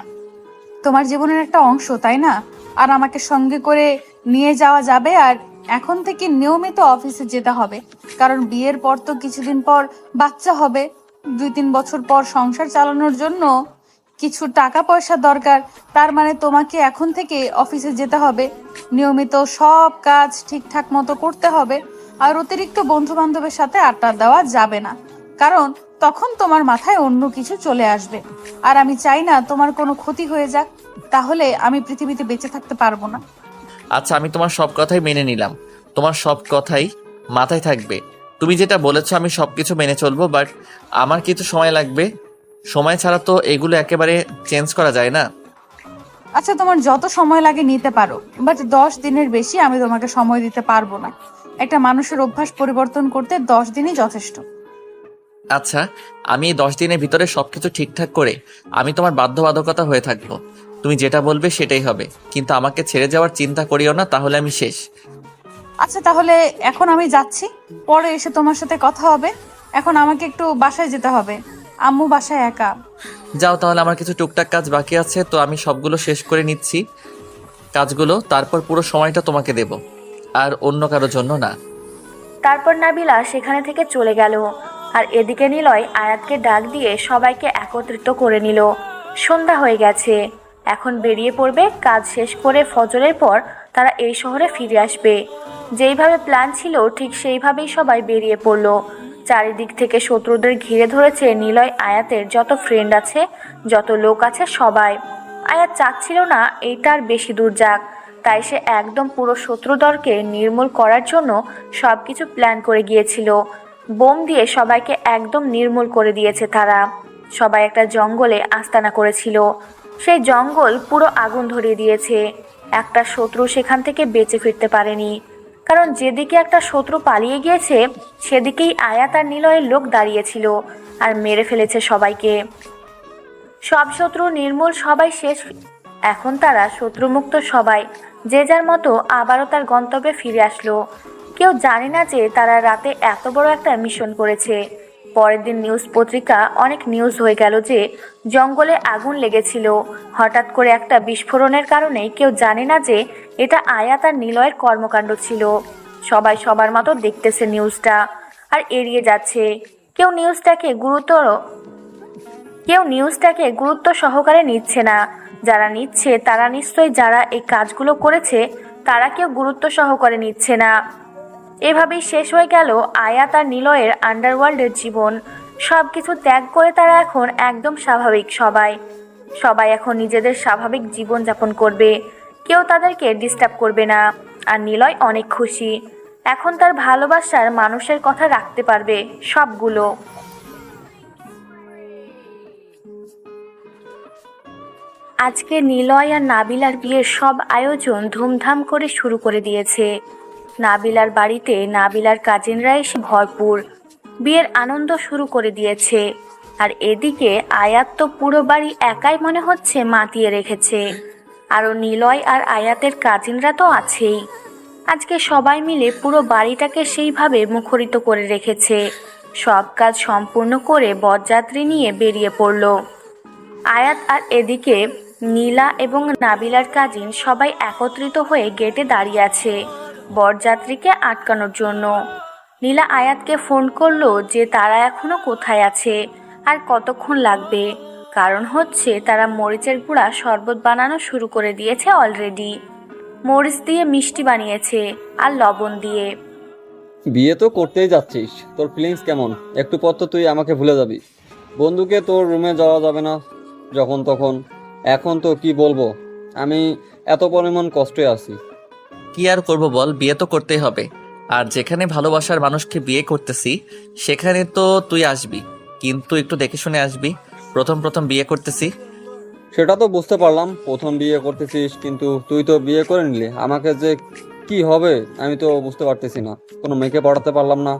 তোমার জীবনের একটা অংশ, তাই না? আর আমাকে সঙ্গে করে নিয়ে যাওয়া যাবে। আর এখন থেকে নিয়মিত অফিসে যেতে হবে, কারণ বিয়ের পর তো কিছুদিন পর বাচ্চা হবে, 2-3 বছর পর সংসার চালানোর জন্য কিছু টাকা পয়সা দরকার। তার মানে তোমাকে এখন থেকে অফিসে যেতে হবে, নিয়মিত সব কাজ ঠিকঠাক মতো করতে হবে। আর অতিরিক্ত বন্ধু বান্ধবের সাথে আড্ডা দেওয়া যাবে না, কারণ তখন তোমার মাথায় অন্য কিছু চলে আসবে, আর আমি চাই না তোমার কোনো ক্ষতি হয়ে যাক, তাহলে আমি পৃথিবীতে বেঁচে থাকতে পারবো না। আচ্ছা, আমি তোমার সব কথাই মেনে নিলাম। তোমার সব কথাই মাথায় থাকবে। তুমি যেটা বলেছো আমি সবকিছু মেনে চলবো, বাট আমার কিছু সময় লাগবে। সময় ছাড়া তো এগুলো একেবারে চেঞ্জ করা যায় না। আচ্ছা, তোমার যত সময় লাগে নিতে পারো, বাট 10 দিনের বেশি আমি তোমাকে সময় দিতে পারবো না। একটা মানুষের অভ্যাস পরিবর্তন করতে 10 দিনই যথেষ্ট। আচ্ছা, আমি এই 10 দিনের ভিতরে সবকিছু ঠিকঠাক করে আমি তোমার বাধ্যবাধকতা হয়ে থাকবো। তুমি যেটা বলবে সেটাই হবে, কিন্তু আমাকে ছেড়ে যাওয়ার চিন্তা করিও না, তাহলে আমি শেষ। আচ্ছা, তাহলে এখন আমি যাচ্ছি, পরে এসে তোমার সাথে কথা হবে। এখন আমাকে একটু বাসায় যেতে হবে, আম্মু বাসায় একা। যাও তাহলে, আমার কিছু টুকটাক কাজ বাকি আছে, তো আমি সবগুলো শেষ করে নিচ্ছি কাজগুলো, তারপর পুরো সময়টা তোমাকে দেব, আর অন্য কারোর জন্য না। তারপর নাবিলা সেখানে থেকে চলে গেল, আর এদিকে নিলয় আয়াতকে ডাক দিয়ে সবাইকে একত্রিত করে নিল। সন্ধ্যা হয়ে গেছে, এখন বেরিয়ে পড়বে। কাজ শেষ করে ফজরের পর তারা এই শহরে ফিরে আসবে। যেইভাবে প্ল্যান ছিল ঠিক সেইভাবেই সবাই বেরিয়ে পড়ল। চারিদিক থেকে শত্রুদের ঘিরে ধরেছে নিলয় আয়াতের যত ফ্রেন্ড আছে, যত লোক আছে সবাই। আয়াত চাচ্ছিল না এইটার বেশি দূর যাক, তাই সে একদম পুরো শত্রুদলকে নির্মূল করার জন্য সবকিছু প্ল্যান করে গিয়েছিল। বোম দিয়ে সবাইকে একদম নির্মূল করে দিয়েছে তারা। সবাই একটা জঙ্গলে আস্তানা করেছিল, সেই জঙ্গল পুরো আগুন ধরিয়ে দিয়েছে। একটা শত্রু সেখান থেকে বেঁচে ফিরতে পারেনি, কারণ যেদিকে একটা শত্রু পালিয়ে গিয়েছে সেদিকেই আয়াত আর নিলয়ের লোক দাঁড়িয়েছিল আর মেরে ফেলেছে সবাইকে। সব শত্রু নির্মূল, সবাই শেষ। এখন তারা শত্রুমুক্ত, সবাই যে যার মতো আবারও তার গন্তব্যে ফিরে আসলো। কেউ জানে না যে তারা রাতে এত বড় একটা মিশন করেছে। পরের দিন নিউজ পত্রিকা অনেক নিউজ হয়ে গেল যে জঙ্গলে আগুন লেগেছিল হঠাৎ করে একটা বিস্ফোরণের কারণে। কেউ জানে না যে এটা আয়াত আর নিলয়ের কর্মকাণ্ড ছিল। সবাই সবার মতো দেখতেছে নিউজটা আর এড়িয়ে যাচ্ছে। কেউ নিউজটাকে গুরুত্ব সহকারে নিচ্ছে না। যারা নিচ্ছে তারা নিশ্চয়ই যারা এই কাজগুলো করেছে তারা কেউ গুরুত্ব সহকারে নিচ্ছে না। এভাবেই শেষ হয়ে গেল আয়াত আর নিলয়ের আন্ডারওয়ার্ল্ডের জীবন। সব কিছু ত্যাগ করে তারা এখন একদম স্বাভাবিক। সবাই এখন নিজেদের স্বাভাবিক জীবন যাপন করবে, কেউ তাদেরকে ডিস্টার্ব করবে না। আর নিলয় অনেক খুশি, এখন তার ভালোবাসার মানুষের কথা রাখতে পারবে সবগুলো। আজকে নিলয় আর নাবিলার বিয়ের সব আয়োজন ধুমধাম করে শুরু করে দিয়েছে। নাবিলার বাড়িতে নাবিলার কাজিনরা এসে ভরপুর বিয়ের আনন্দ শুরু করে দিয়েছে। আর এদিকে আয়াত তো পুরো বাড়ি একাই মনে হচ্ছে মাতিয়ে রেখেছে। আরও নিলয় আর আয়াতের কাজিনরা তো আছেই। আজকে সবাই মিলে পুরো বাড়িটাকে সেইভাবে মুখরিত করে রেখেছে। সব কাজ সম্পূর্ণ করে বরযাত্রী নিয়ে বেরিয়ে পড়ল। আয়াত আর এদিকে নীলা এবং নাবিলার কাজিন সবাই একত্রিত হয়ে গেটে দাঁড়িয়ে আছে বরযাত্রীকে আটকানোর জন্য। নীলা আয়াতকে ফোন করলো যে তারা এখনো কোথায় আছে আর কতক্ষণ লাগবে, কারণ হচ্ছে তারা মরিচের গুঁড়া শরবত বানানো শুরু করে দিয়েছে অলরেডি। মরিচ দিয়ে মিষ্টি বানিয়েছে আর লবণ দিয়ে। বিয়ে তো করতেই যাচ্ছিস, তোর ফিলিংস কেমন? একটু পর তো তুই আমাকে ভুলে যাবি। বন্ধুকে তোর রুমে যাওয়া যাবে না যখন তখন। এখন তো কি বলবো, আমি এত পরিমাণ কষ্টে আছি। কি আর করব বল, বিয়ে তো করতেই হবে। আর যেখানে ভালোবাসার মানুষকে বিয়ে করতেছি সেখানে তো তুই আসবি, কিন্তু একটু দেখে শুনে আসবি। প্রথম প্রথম বিয়ে করতেছি। সেটা তো বুঝতে পারলাম, প্রথম বিয়ে করতেছিস, কিন্তু তুই তো বিয়ে করে নিলি। আমাকে যে কি হবে আমি তো বুঝতে পারতেছি না। কোনো মেয়েকে পড়াতে পারলাম না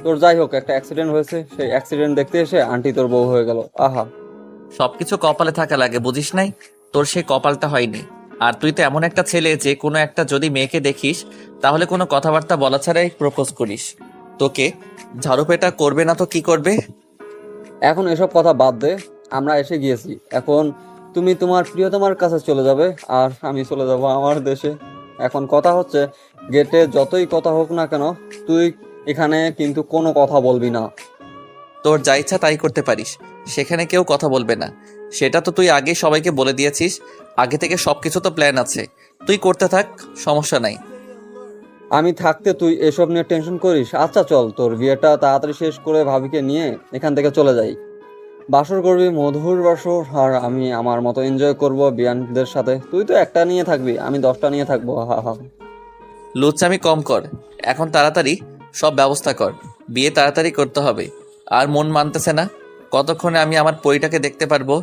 তোর। যাই হোক, একটা অ্যাক্সিডেন্ট হয়েছে, সেই অ্যাক্সিডেন্ট দেখতে এসে আন্টি তোর বউ হয়ে গেল। আহা, সবকিছু কপালে থাকা লাগে, বুঝিস নাই? তোর সেই কপালটা হয়নি। আর তুই তো এমন একটা ছেলে যে কোনো একটা যদি মেয়েকে দেখিস তাহলে কোনো কথাবার্তা বলা ছাড়াই প্রপোজ করিস। তোকে ঝাড়ুপেটা করবে না তো কি করবে? এখন এসব কথা বাদ দে, আমরা এসে গিয়েছি। এখন তুমি তোমার প্রিয়তমার কাছে চলে যাবে আর আমি চলে যাব আমার দেশে। এখন কথা হচ্ছে, গেটে যতই কথা হোক না কেন, তুই এখানে কিন্তু কোনো কথা বলবি না। তোর যা ইচ্ছা তাই করতে পারিস, সেখানে কেউ কথা বলবে না। সেটা তো তুই আগে সবাইকে বলে দিয়েছিস। আগে থেকে সবকিছু তো প্ল্যান আছে, তুই করতে থাক, সমস্যা নাই। আমি থাকতে তুই এসব নিয়ে টেনশন করিস? আচ্ছা চল, তোর বিয়েটা তাড়াতাড়ি শেষ করে ভাবিকে নিয়ে এখান থেকে চলে যাই। বাসর করবি, মধুর বাসর, আর আমি আমার মতো এনজয় করব বিয়ানদের সাথে। তুই তো একটা নিয়ে থাকবি, আমি 10টা নিয়ে থাকবো। হা হা। লুচ্চামি কম কর, এখন তাড়াতাড়ি সব ব্যবস্থা কর। বিয়ে তাড়াতাড়ি করতে হবে। আর মন মানতেছে না, কতক্ষণে আমি আমার পরিটাকে দেখতে পারবো।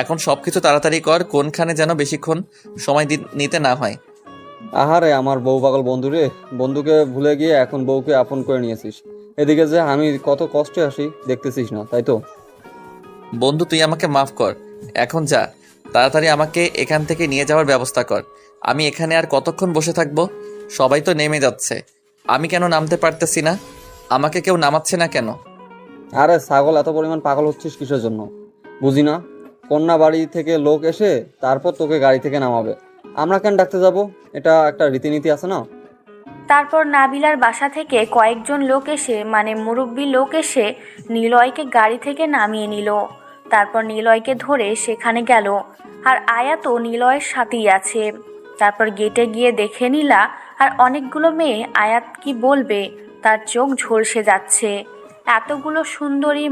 এখন সবকিছু তাড়াতাড়ি কর, কোনখানে যেন বেশিক্ষণ সময় নিতে না হয়। আহারে আমার বউ পাগল বন্ধু রে, বন্ধুকে ভুলে গিয়ে এখন বউকে আপন করে নিয়েছিস। এদিকে যে আমি কত কষ্টে আসি দেখতেছিস না, তাই তো? বন্ধু তুই আমাকে মাফ কর, এখন যা, তাড়াতাড়ি আমাকে এখান থেকে নিয়ে যাওয়ার ব্যবস্থা কর। আমি এখানে আর কতক্ষণ বসে থাকবো? সবাই তো নেমে যাচ্ছে, আমি কেন নামতে পারতেছি না? আমাকে কেউ নামাচ্ছে না কেন? আরে ছাগল, এত পরিমাণ পাগল হচ্ছিস কিসের জন্য বুঝি না। কন্যা বাড়ি থেকে লোক এসে তারপর তোকে গাড়ি থেকে নামাবে, আমরা কেন ডাকতে যাব? এটা একটা রীতিনীতি আছে না? তারপর নাবিলার বাসা থেকে কয়েকজন লোক এসে, মানে মুরব্বী লোক এসে নিলয়কে গাড়ি থেকে নামিয়ে নিল। তারপর নিলয়কে ধরে সেখানে গেল, আর আয়াতও নিলয়ের সাথেই আছে। তারপর গেটে গিয়ে দেখে নিলা আর অনেকগুলো মেয়ে। আয়াত কি বলবে, তার চোখ ঝলসে যাচ্ছে। এতগুলো সুন্দরী,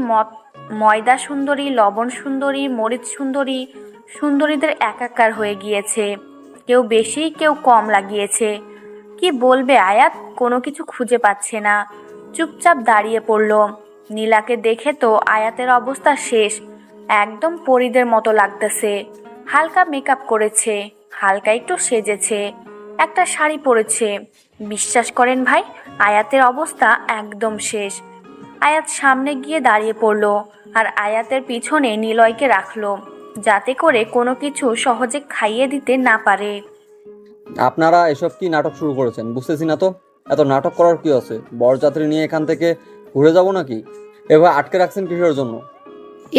ময়দা সুন্দরী, লবণ সুন্দরী, মরিচ সুন্দরী, সুন্দরীদের একাকার হয়ে গিয়েছে। কেউ বেশি কেউ কম লাগিয়েছে। কি বলবে আয়াত, কোনো কিছু খুঁজে পাচ্ছে না, চুপচাপ দাঁড়িয়ে পড়ল। নীলাকে দেখে তো আয়াতের অবস্থা শেষ, একদম পরীদের মতো লাগতেছে। হালকা মেকআপ করেছে, হালকা একটু সেজেছে, একটা শাড়ি পরেছে। বিশ্বাস করেন ভাই, আয়াতের অবস্থা একদম শেষ। আয়াত সামনে গিয়ে দাঁড়িয়ে পড়ল আর আয়াতের পিছনে নিলয়কে রাখলো, যাতে করে কোনো কিছু সহজে খাইয়ে দিতে না পারে। আপনারা এসব কি নাটক শুরু করেছেন বুঝতেছি না তো। এত নাটক করার কি আছে? বরযাত্রী নিয়ে এখান থেকে ঘুরে যাব নাকি? এবার আটকে রাখছেন কিসের জন্য?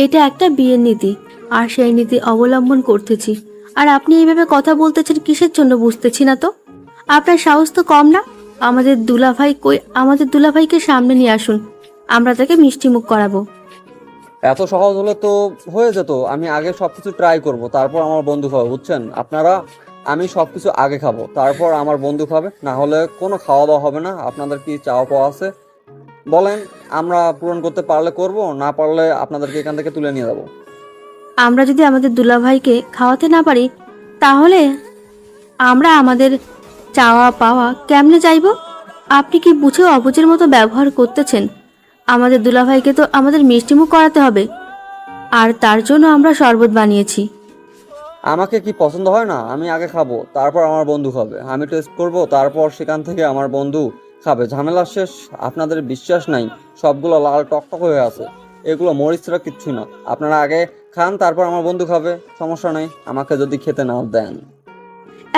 এটা একটা বিয়ের নীতি, আর সেই নীতি অবলম্বন করতেছি। আর আপনি এইভাবে কথা বলতেছেন কিসের জন্য বুঝতেছি না তো। আপনার সাহস তো কম না। আমাদের দুলাভাই কই? আমাদের দুলাভাইকে সামনে নিয়ে আসুন, আমরা তাকে মিষ্টি মুখ করাবো। এত সহজ হলে তো হয়ে যেত। আমি আগে সবকিছু ট্রাই করব, তারপর আমার বন্ধু খাবে, বুঝছেন আপনারা? আমি সবকিছু আগে খাবো, তারপর আমার বন্ধু খাবে, না হলে কোনো খাওয়া দাওয়া হবে না। আপনাদের কি চাওয়া পাওয়া আছে বলেন, আমরা পূরণ করতে পারলে করব, না পারলে আপনাদেরকে এখান থেকে তুলে নিয়ে যাবো। আমরা যদি আমাদের দুলাভাইকে খাওয়াতে না পারি, তাহলে আমরা আমাদের চাওয়া পাওয়া কেমনে চাইব? আপনি কি বুঝে অবুঝের মতো ব্যবহার করতেছেন? আমাদের দুলাভাইকে তো আমাদের মিষ্টিমুখ করাতে হবে, আর তার জন্য আমরা শরবত বানিয়েছি। আমাকে কি পছন্দ হয় না? আমি আগে খাবো, তারপর আমার বন্ধু খাবে। আমি টেস্ট করব, তারপর সেখান থেকে আমার বন্ধু খাবে। ঝামেলা শেষ। আপনাদের বিশ্বাস নাই, সবগুলো লাল টকটক হয়ে আছে, এগুলো মরিচ ছাড়া কিচ্ছু না। আপনারা আগে খান, তারপর আমার বন্ধু খাবে, সমস্যা নেই। আমাকে যদি খেতে না দেন।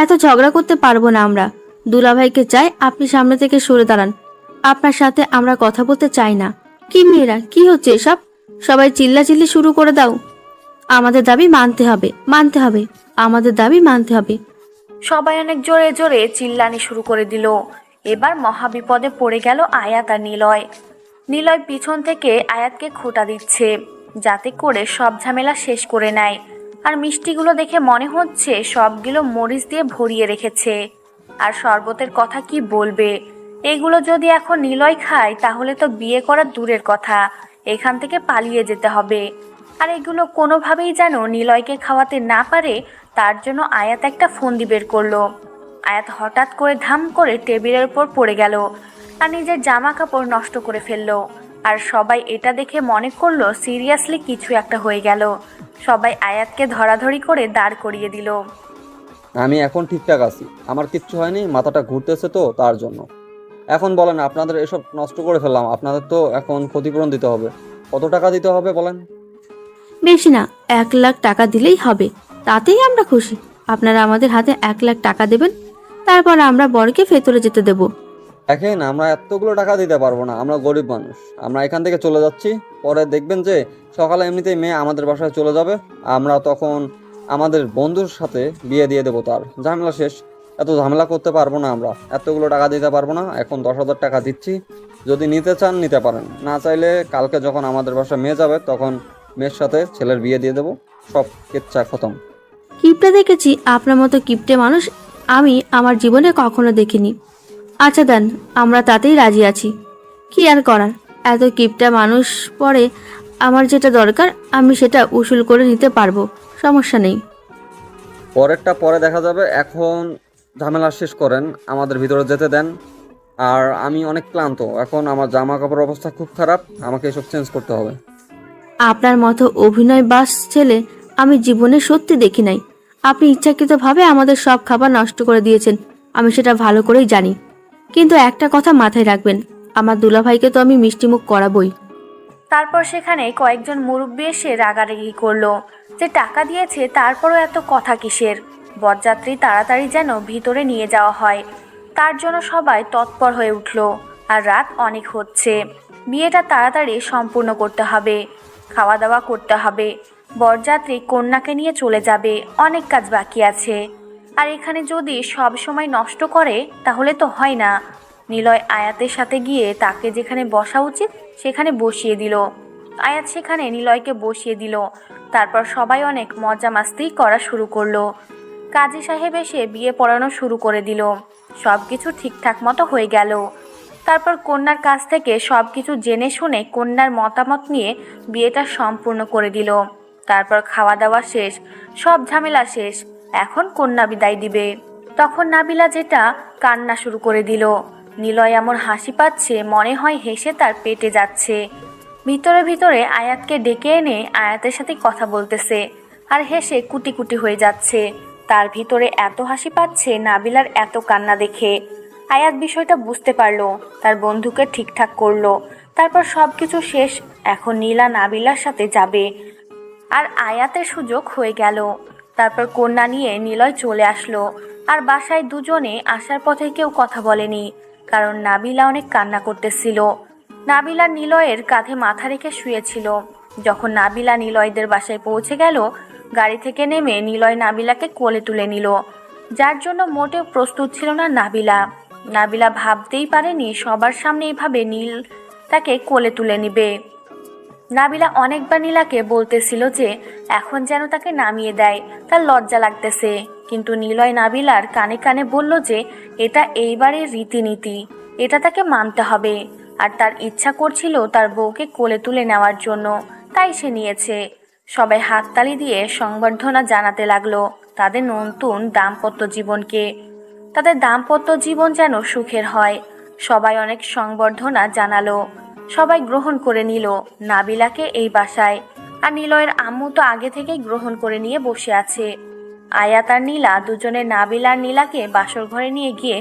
এত ঝগড়া করতে পারবো না আমরা। দুলাভাইকে চাই আপনি সামনে থেকে সরে দাঁড়ান। আপনার সাথে আমরা কথা বলতে চাই না। কি মেয়েরা, কি হচ্ছে এসব? সবাই চিল্লাচিল্লি শুরু করে দাও। আমাদের দাবি মানতে হবে, মানতে হবে, আমাদের দাবি মানতে হবে। সবাই অনেক জোরে জোরে চিল্লানি শুরু করে দিল। এবার মহাবিপদে পড়ে গেল আয়াত আর নিলয়। নিলয় পিছন থেকে আয়াতকে খোঁটা দিচ্ছে যাতে করে সব ঝামেলা শেষ করে নেয়। আর মিষ্টিগুলো দেখে মনে হচ্ছে সবগুলো মরিচ দিয়ে ভরিয়ে রেখেছে। আর শরবতের কথা কি বলবে, এগুলো যদি এখন নিলয় খায় তাহলে তো বিয়ে করা দূরের কথা, এখান থেকে পালিয়ে যেতে হবে। আর এগুলো কোনোভাবেই যেন নিলয়কে খাওয়াতে না পারে, তার জন্য আয়াত একটা ফন্দি বের করলো। আয়াত হঠাৎ করে ধাম করে টেবিলের উপর পড়ে গেল আর নিজের জামা কাপড় নষ্ট করে ফেললো। আর সবাই এটা দেখে মনে করলো সিরিয়াসলি কিছু একটা হয়ে গেল। সবাই আয়াতকে ধরাধরি করে দাঁড় করিয়ে দিল। আমি এখন ঠিকঠাক আছি, আমার কিচ্ছু হয়নি, মাথাটা ঘুরতেছে তো তার জন্য। এখন বলেন, আপনাদের এসব নষ্ট করে ফেললাম, আপনাদের তো এখন ক্ষতিপূরণ দিতে হবে। কত টাকা দিতে হবে বলেন? বেশি না, 1 লাখ টাকা দিলেই হবে, তাতেই আমরা খুশি। আপনারা আমাদের হাতে 1 লাখ টাকা দেবেন, তারপর আমরা বরকে ভেতরে যেতে দেব। দেখেন, আমরা এতগুলো টাকা দিতে পারবো না, আমরা গরিব মানুষ। আমরা এখান থেকে চলে যাচ্ছি, পরে দেখবেন যে সকালে এমনিতেই মেয়ে আমাদের বাসায় চলে যাবে, আমরা তখন আমাদের বন্ধুর সাথে বিয়ে দিয়ে দেবো, তার ঝামেলা শেষ। এত ঝামেলা করতে পারবো না, আমরা এতগুলো টাকা দিতে পারবো না। এখন 10,000 টাকা দিচ্ছি, যদি নিতে চান নিতে পারেন, না চাইলে কালকে যখন আমাদের বাসায় মেয়ে যাবে তখন মেয়ের সাথে ছেলের বিয়ে দিয়ে দেবো, সব কিচ্ছা খতম। কিপটে দেখেছি, আপনার মতো কিপটে মানুষ আমি আমার জীবনে কখনো দেখিনি। আচ্ছা দেন, আমরা তাতেই রাজি আছি। কি আর করার, এত কিপটা মানুষ পরে আমার যেটা দরকার আমি সেটা উসুল করে নিতে পারবো, সমস্যা নেই। পরেরটা পরে দেখা যাবে, এখন ঝামেলা শেষ করেন, আমাদের ভিতরে যেতে দেন। আর আমি অনেক ক্লান্ত, এখন আমার জামা কাপড়ের অবস্থা খুব খারাপ, আমাকে এসব চেঞ্জ করতে হবে। আপনার মতো অভিনয় বাস ছেলে আমি জীবনে সত্যি দেখি নাই। আপনি ইচ্ছাকৃতভাবে আমাদের সব খাবার নষ্ট করে দিয়েছেন, আমি সেটা ভালো করেই জানি। কিন্তু একটা কথা মাথায় রাখবেন, আমার দুলাভাইকে তো আমি মিষ্টিমুখ করাবই। তারপর সেখানে কয়েকজন মুরব্বি এসে রাগারাগি করলো যে টাকা দিয়েছে তারপরও এত কথা কিসের। বরযাত্রী তাড়াতাড়ি যেন ভিতরে নিয়ে যাওয়া হয়, তার জন্য সবাই তৎপর হয়ে উঠলো। আর রাত অনেক হচ্ছে, বিয়েটা তাড়াতাড়ি সম্পূর্ণ করতে হবে, খাওয়া দাওয়া করতে হবে। বরযাত্রী কন্যাকে নিয়ে চলে যাবে, অনেক কাজ বাকি আছে। আর এখানে যদি সব সময় নষ্ট করে তাহলে তো হয় না। নিলয় আয়াতের সাথে গিয়ে তাকে যেখানে বসা উচিত সেখানে বসিয়ে দিল। আয়াত সেখানে নিলয়কে বসিয়ে দিল। তারপর সবাই অনেক মজা মাস্তি করা শুরু করলো। কাজী সাহেব এসে বিয়ে পড়ানো শুরু করে দিল। সব কিছু ঠিকঠাক মতো হয়ে গেল। তারপর কন্যার কাছ থেকে সব কিছু জেনে শুনে কন্যার মতামত নিয়ে বিয়েটা সম্পূর্ণ করে দিল। তারপর খাওয়া দাওয়া শেষ, সব ঝামেলা শেষ, এখন কন্যা বিদায় দিবে। তখন নাবিলা যেটা কান্না শুরু করে দিল। নিলয় এমন হাসি পাচ্ছে মনে হয় হেসে তার পেটে যাচ্ছে। ভিতরে ভিতরে আয়াতকে ডেকে এনে আয়াতের সাথে কথা বলতেছে আর হেসে কুটি কুটি হয়ে যাচ্ছে। তার ভিতরে এত হাসি পাচ্ছে নাবিলার এত কান্না দেখে। আয়াত বিষয়টা বুঝতে পারলো, তার বন্ধুকে ঠিকঠাক করলো। তারপর সব কিছু শেষ, এখন নীলা নাবিলার সাথে যাবে আর আয়াতের সুযোগ হয়ে গেল। তারপর কন্যা নিয়ে নিলয় চলে আসলো। আর বাসায় দুজনে আসার পথে কেউ কথা বলেনি, কারণ নাবিলা অনেক কান্না করতেছিল। নাবিলা নিলয়ের কাঁধে মাথা রেখে শুয়েছিল। যখন নাবিলা নিলয়দের বাসায় পৌঁছে গেল, গাড়ি থেকে নেমে নিলয় নাবিলাকে কোলে তুলে নিল, যার জন্য মোটেও প্রস্তুত ছিল না নাবিলা। নাবিলা ভাবতেই পারেনি সবার সামনে এইভাবে নীল তাকে কোলে তুলে নিবে। নাবিলা অনেকবার নীলাকে বলতেছিল যে এখন যেন তাকে নামিয়ে দেয়, তার লজ্জা লাগতেছে। কিন্তু নিলয় নাবিলার কানে কানে বলল যে এটা এইবারের রীতিনীতি, এটা তাকে মানতে হবে। আর তার ইচ্ছা করছিল তার বউকে কোলে তুলে নেওয়ার জন্য, তাই সে নিয়েছে। সবাই হাততালি দিয়ে সংবর্ধনা জানাতে লাগলো তাদের নতুন দাম্পত্য জীবনকে। তাদের দাম্পত্য জীবন যেন সুখের হয়। সবাই অনেক সংবর্ধনা জানালো, সবাই গ্রহণ করে নিল নাবিলাকে এই বাসায়। আর নিলয়ের আম্মু তো আগে থেকেই গ্রহণ করে নিয়ে বসে আছে। আয়াত আর নীলা দুজনে নাবিলা আর নীলাকে বাসর ঘরে নিয়ে গিয়ে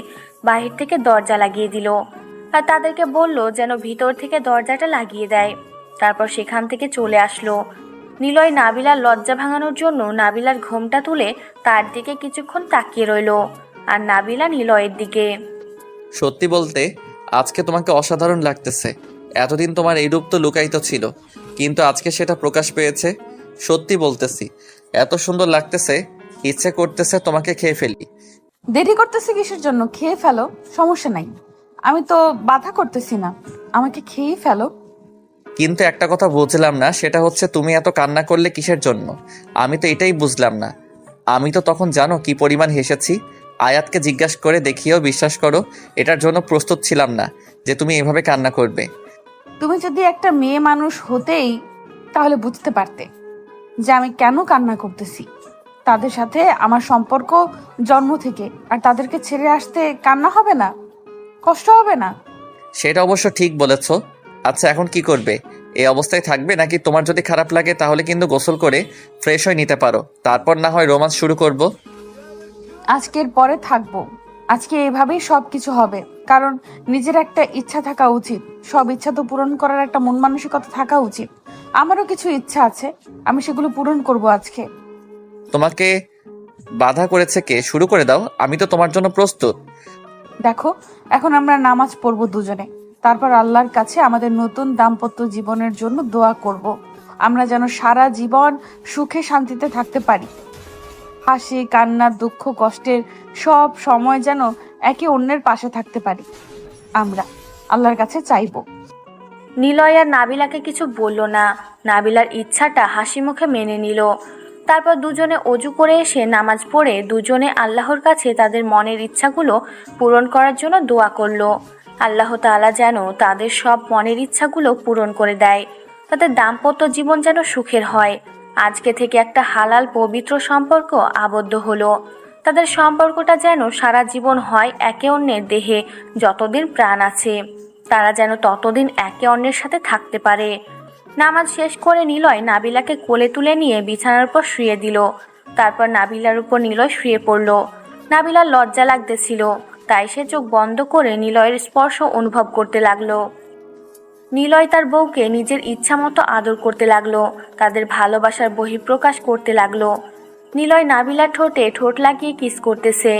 বাহির থেকে দরজা লাগিয়ে দিল আর তাদেরকে বলল যেন ভিতর থেকে দরজাটা লাগিয়ে দেয়। তারপর সেখান থেকে চলে আসলো। নিলয় নাবিলার লজ্জা ভাঙানোর জন্য নাবিলার ঘোমটা তুলে তার দিকে কিছুক্ষণ তাকিয়ে রইল, আর নাবিলা নিলয়ের দিকে। সত্যি বলতে আজকে তোমাকে অসাধারণ লাগতেছে। এতদিন তোমার এই রূপ তো লুকায়িত ছিল, কিন্তু আজকে সেটা প্রকাশ পেয়েছে। সত্যি বলতেছি, এত সুন্দর লাগতেছে, ইচ্ছে করতেছে তোমাকে খেয়ে ফেলি। দেরি করতেছি কিসের জন্য? খেয়ে ফেলো, সমস্যা নাই। আমি তো বাধা করতেছি না, আমাকে খেয়েই ফেলো। কিন্তু একটা কথা বুঝলাম না, সেটা হচ্ছে তুমি এত কান্না করলে কিসের জন্য? আমি তো এটাই বুঝলাম না। আমি তো তখন জানো কি পরিমাণ হেসেছি। আয়াতকে জিজ্ঞাসা করে দেখিয়েও বিশ্বাস করো, এটার জন্য প্রস্তুত ছিলাম না যে তুমি এভাবে কান্না করবে। তুমি যদি একটা মেয়ে মানুষ হতেই তাহলে বুঝতে পারতে যে আমি কেন কান্না করতেছি। তাদের সাথে আমার সম্পর্ক জন্ম থেকে, আর তাদেরকে ছেড়ে আসতে কান্না হবে না? কষ্ট হবে না? সেটা অবশ্য ঠিক বলেছ। আচ্ছা, এখন কি করবে? এই অবস্থায় থাকবে, নাকি তোমার যদি খারাপ লাগে তাহলে কিন্তু গোসল করে ফ্রেশ হয়ে নিতে পারো, তারপর না হয় রোমান্স শুরু করব। আজকের পরে থাকবো। আজকে এভাবেই সব কিছু হবে, কারণ নিজের একটা ইচ্ছা থাকা উচিত। সব ইচ্ছা তো পূরণ করার একটা মন মানসিকতা থাকা উচিত। আমারও কিছু ইচ্ছা আছে, আমি সেগুলো পূরণ করব আজকে। তোমাকে বাধা করেছে কে? শুরু করে দাও, আমি তো তোমার জন্য প্রস্তুত। দেখো, এখন আমরা নামাজ পড়বো দুজনে, তারপর আল্লাহর কাছে আমাদের নতুন দাম্পত্য জীবনের জন্য দোয়া করব। আমরা যেন সারা জীবন সুখে শান্তিতে থাকতে পারি। হাসি, কান্না, দুঃখ, কষ্টের সব সময় যেন একে অন্যের পাশে থাকতে পারি। আমরা আল্লাহর কাছে চাইবো। নিলয় আর নাবিলাকে কিছু বলল না। নাবিলার ইচ্ছাটা হাসি মুখে মেনে নিল। তারপর দুজনে অজু করে এসে নামাজ পড়ে দুজনে আল্লাহর কাছে তাদের মনের ইচ্ছাগুলো পূরণ করার জন্য দোয়া করলো। আল্লাহ তাআলা যেন তাদের সব মনের ইচ্ছাগুলো পূরণ করে দেয়, তাদের দাম্পত্য জীবন যেন সুখের হয়। আজকে থেকে একটা হালাল পবিত্র সম্পর্ক আবদ্ধ হলো। তাদের সম্পর্কটা যেন সারা জীবন হয় একে অন্যের দেহে যতদিন প্রাণ আছে। তারা যেন ততদিন একে অন্যের সাথে থাকতে পারে। নামাজ শেষ করে নিলয় নাবিলাকে কোলে তুলে নিয়ে বিছানার উপর শুয়ে দিল। তারপর নাবিলার উপর নিলয় শুয়ে পড়ল। নাবিলার লজ্জা লাগতেছিল, তাই সে চোখ বন্ধ করে নিলয়ের স্পর্শ অনুভব করতে লাগলো। নিলয় তার বউকে নিজের ইচ্ছা মতো আদর করতে লাগলো, তাদের ভালোবাসার বহিঃপ্রকাশ করতে লাগলো। নিলয় নাবিলার ঠোঁটে ঠোঁট লাগিয়ে কিস করতেছে,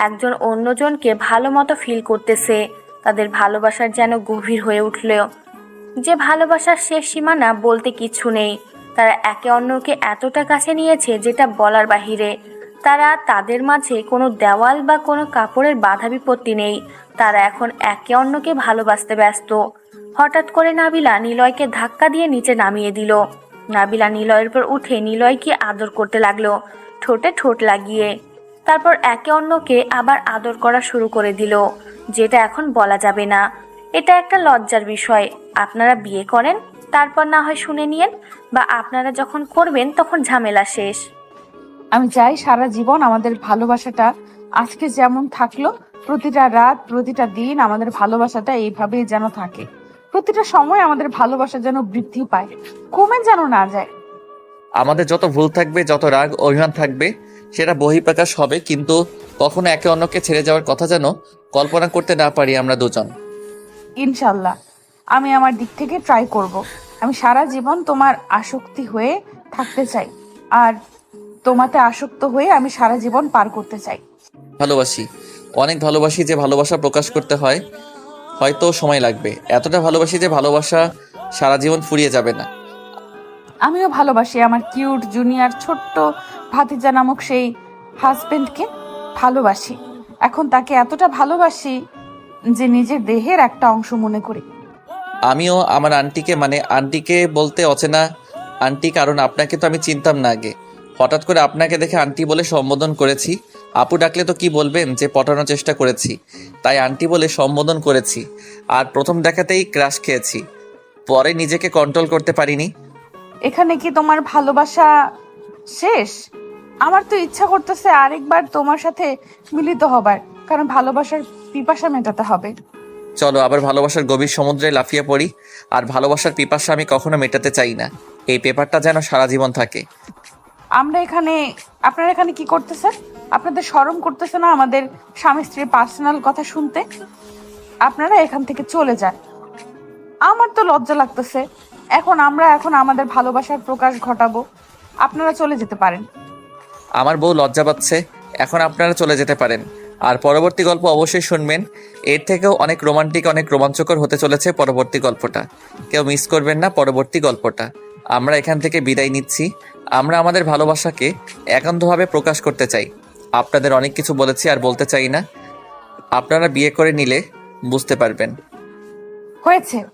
একজন অন্যজনকে ভালো মতো ফিল করতেছে। তাদের ভালোবাসার যেন গভীর হয়ে উঠল, যে ভালোবাসার শেষ সীমানা বলতে কিছু নেই। তারা একে অন্যকে এতটা কাছে নিয়েছে যেটা বলার বাহিরে। তারা তাদের মাঝে কোনো দেওয়াল বা কোনো কাপড়ের বাধা বিপত্তি নেই। তারা এখন একে অন্যকে ভালোবাসতে ব্যস্ত। হঠাৎ করে নাবিলা নিলয়কে ধাক্কা দিয়ে নিচে নামিয়ে দিল। নাবিলা নিলয়ের উপর উঠে নিলয়কে আদর করতে লাগলো, ঠোঁটে ঠোঁট লাগিয়ে। তারপর একে অন্যকে আবার আদর করা শুরু করে দিল, যেটা এখন বলা যাবে না। এটা একটা লজ্জার বিষয়। আপনারা বিয়ে করেন, তারপর না হয় শুনে নিয়েন, বা আপনারা যখন করবেন তখন ঝামেলা শেষ। আমি চাই সারা জীবন আমাদের ভালোবাসাটা আজকে যেমন থাকলো, প্রতিটা রাত, প্রতিটা দিন আমাদের ভালোবাসাটা এইভাবেই যেন থাকে। প্রতিটা সময় আমাদের ভালোবাসা যেন বৃদ্ধি পায়, কমে যেন না যায়। আমাদের যত ভুল থাকবে, যত রাগ অভিমান থাকবে, সেটা বহিঃপ্রকাশ হবে, কিন্তু কখনো একে অন্যকে ছেড়ে যাওয়ার কথা যেন কল্পনা করতে না পারি আমরা দুজন। ইনশাল্লাহ আমি আমার দিক থেকে ট্রাই করব। আমি সারা জীবন তোমার আসক্তি হয়ে থাকতে চাই, আর তোমাতে আসক্ত হয়ে আমি সারা জীবন পার করতে চাই। ভালোবাসি, অনেক ভালোবাসি। যে ভালোবাসা প্রকাশ করতে হয় হয়তো সময় লাগবে, এতটা ভালোবাসি যে ভালোবাসা সারা জীবন ফুরিয়ে যাবে না। আমিও ভালোবাসি আমার কিউট জুনিয়র ছোট্ট ভাতিজা নামক সেই হাজবেন্ডকে। ভালোবাসি, এখন তাকে এতটা ভালোবাসি যে নিজের দেহের একটা অংশ মনে করি। আমিও আমার আন্টিকে, মানে আন্টিকে বলতে অচেনা আন্টি, কারণ আপনাকে তো আমি চিনতাম না আগে। হঠাৎ করে আপনাকে দেখে আন্টি বলে সম্বোধন করেছি। আপু ডাকলে তো কি বলবেন যে পটানোর চেষ্টা করেছি, তাই আন্টি বলে সম্বোধন করেছি। আর প্রথম দেখাতেই ক্রাশ খেয়েছি, পরে নিজেকে কন্ট্রোল করতে পারিনি। এখানে কি তোমার ভালোবাসা শেষ? আমার তো ইচ্ছা করতেছে আরেকবার তোমার সাথে মিলিত হবার, কারণ ভালোবাসার পিপাসা মেটাতে হবে। চলো আবার ভালোবাসার গভীর সমুদ্রে লাফিয়ে পড়ি। আর ভালোবাসার পিপাসা আমি কখনো মেটাতে চাই না, এই পেপারটা যেন সারা জীবন থাকে। আপনারা এখানে কি করতেছেন? আপনাদের শরম করতেছে না আমাদের স্বামী স্ত্রীর পার্সোনাল কথা শুনতে? আপনারা এখান থেকে চলে যান। আমার তো লজ্জা লাগতেছে। আমরা আমাদের ভালোবাসার প্রকাশ ঘটাবো। আপনারা চলে যেতে পারেন। আমার বউ লজ্জা পাচ্ছে, এখন আপনারা চলে যেতে পারেন। আর পরবর্তী গল্প অবশ্যই শুনবেন। এর থেকেও অনেক রোমান্টিক, অনেক রোমাঞ্চকর হতে চলেছে পরবর্তী গল্পটা। কেউ মিস করবেন না পরবর্তী গল্পটা। আমরা এখান থেকে বিদায় নিচ্ছি। আমরা আমাদের ভালোবাসাকে একান্তভাবে প্রকাশ করতে চাই। আপনাদের অনেক কিছু বলেছি আর বলতে চাই না। আপনারা বিয়ে করে নিলে বুঝতে পারবেন। হয়েছে,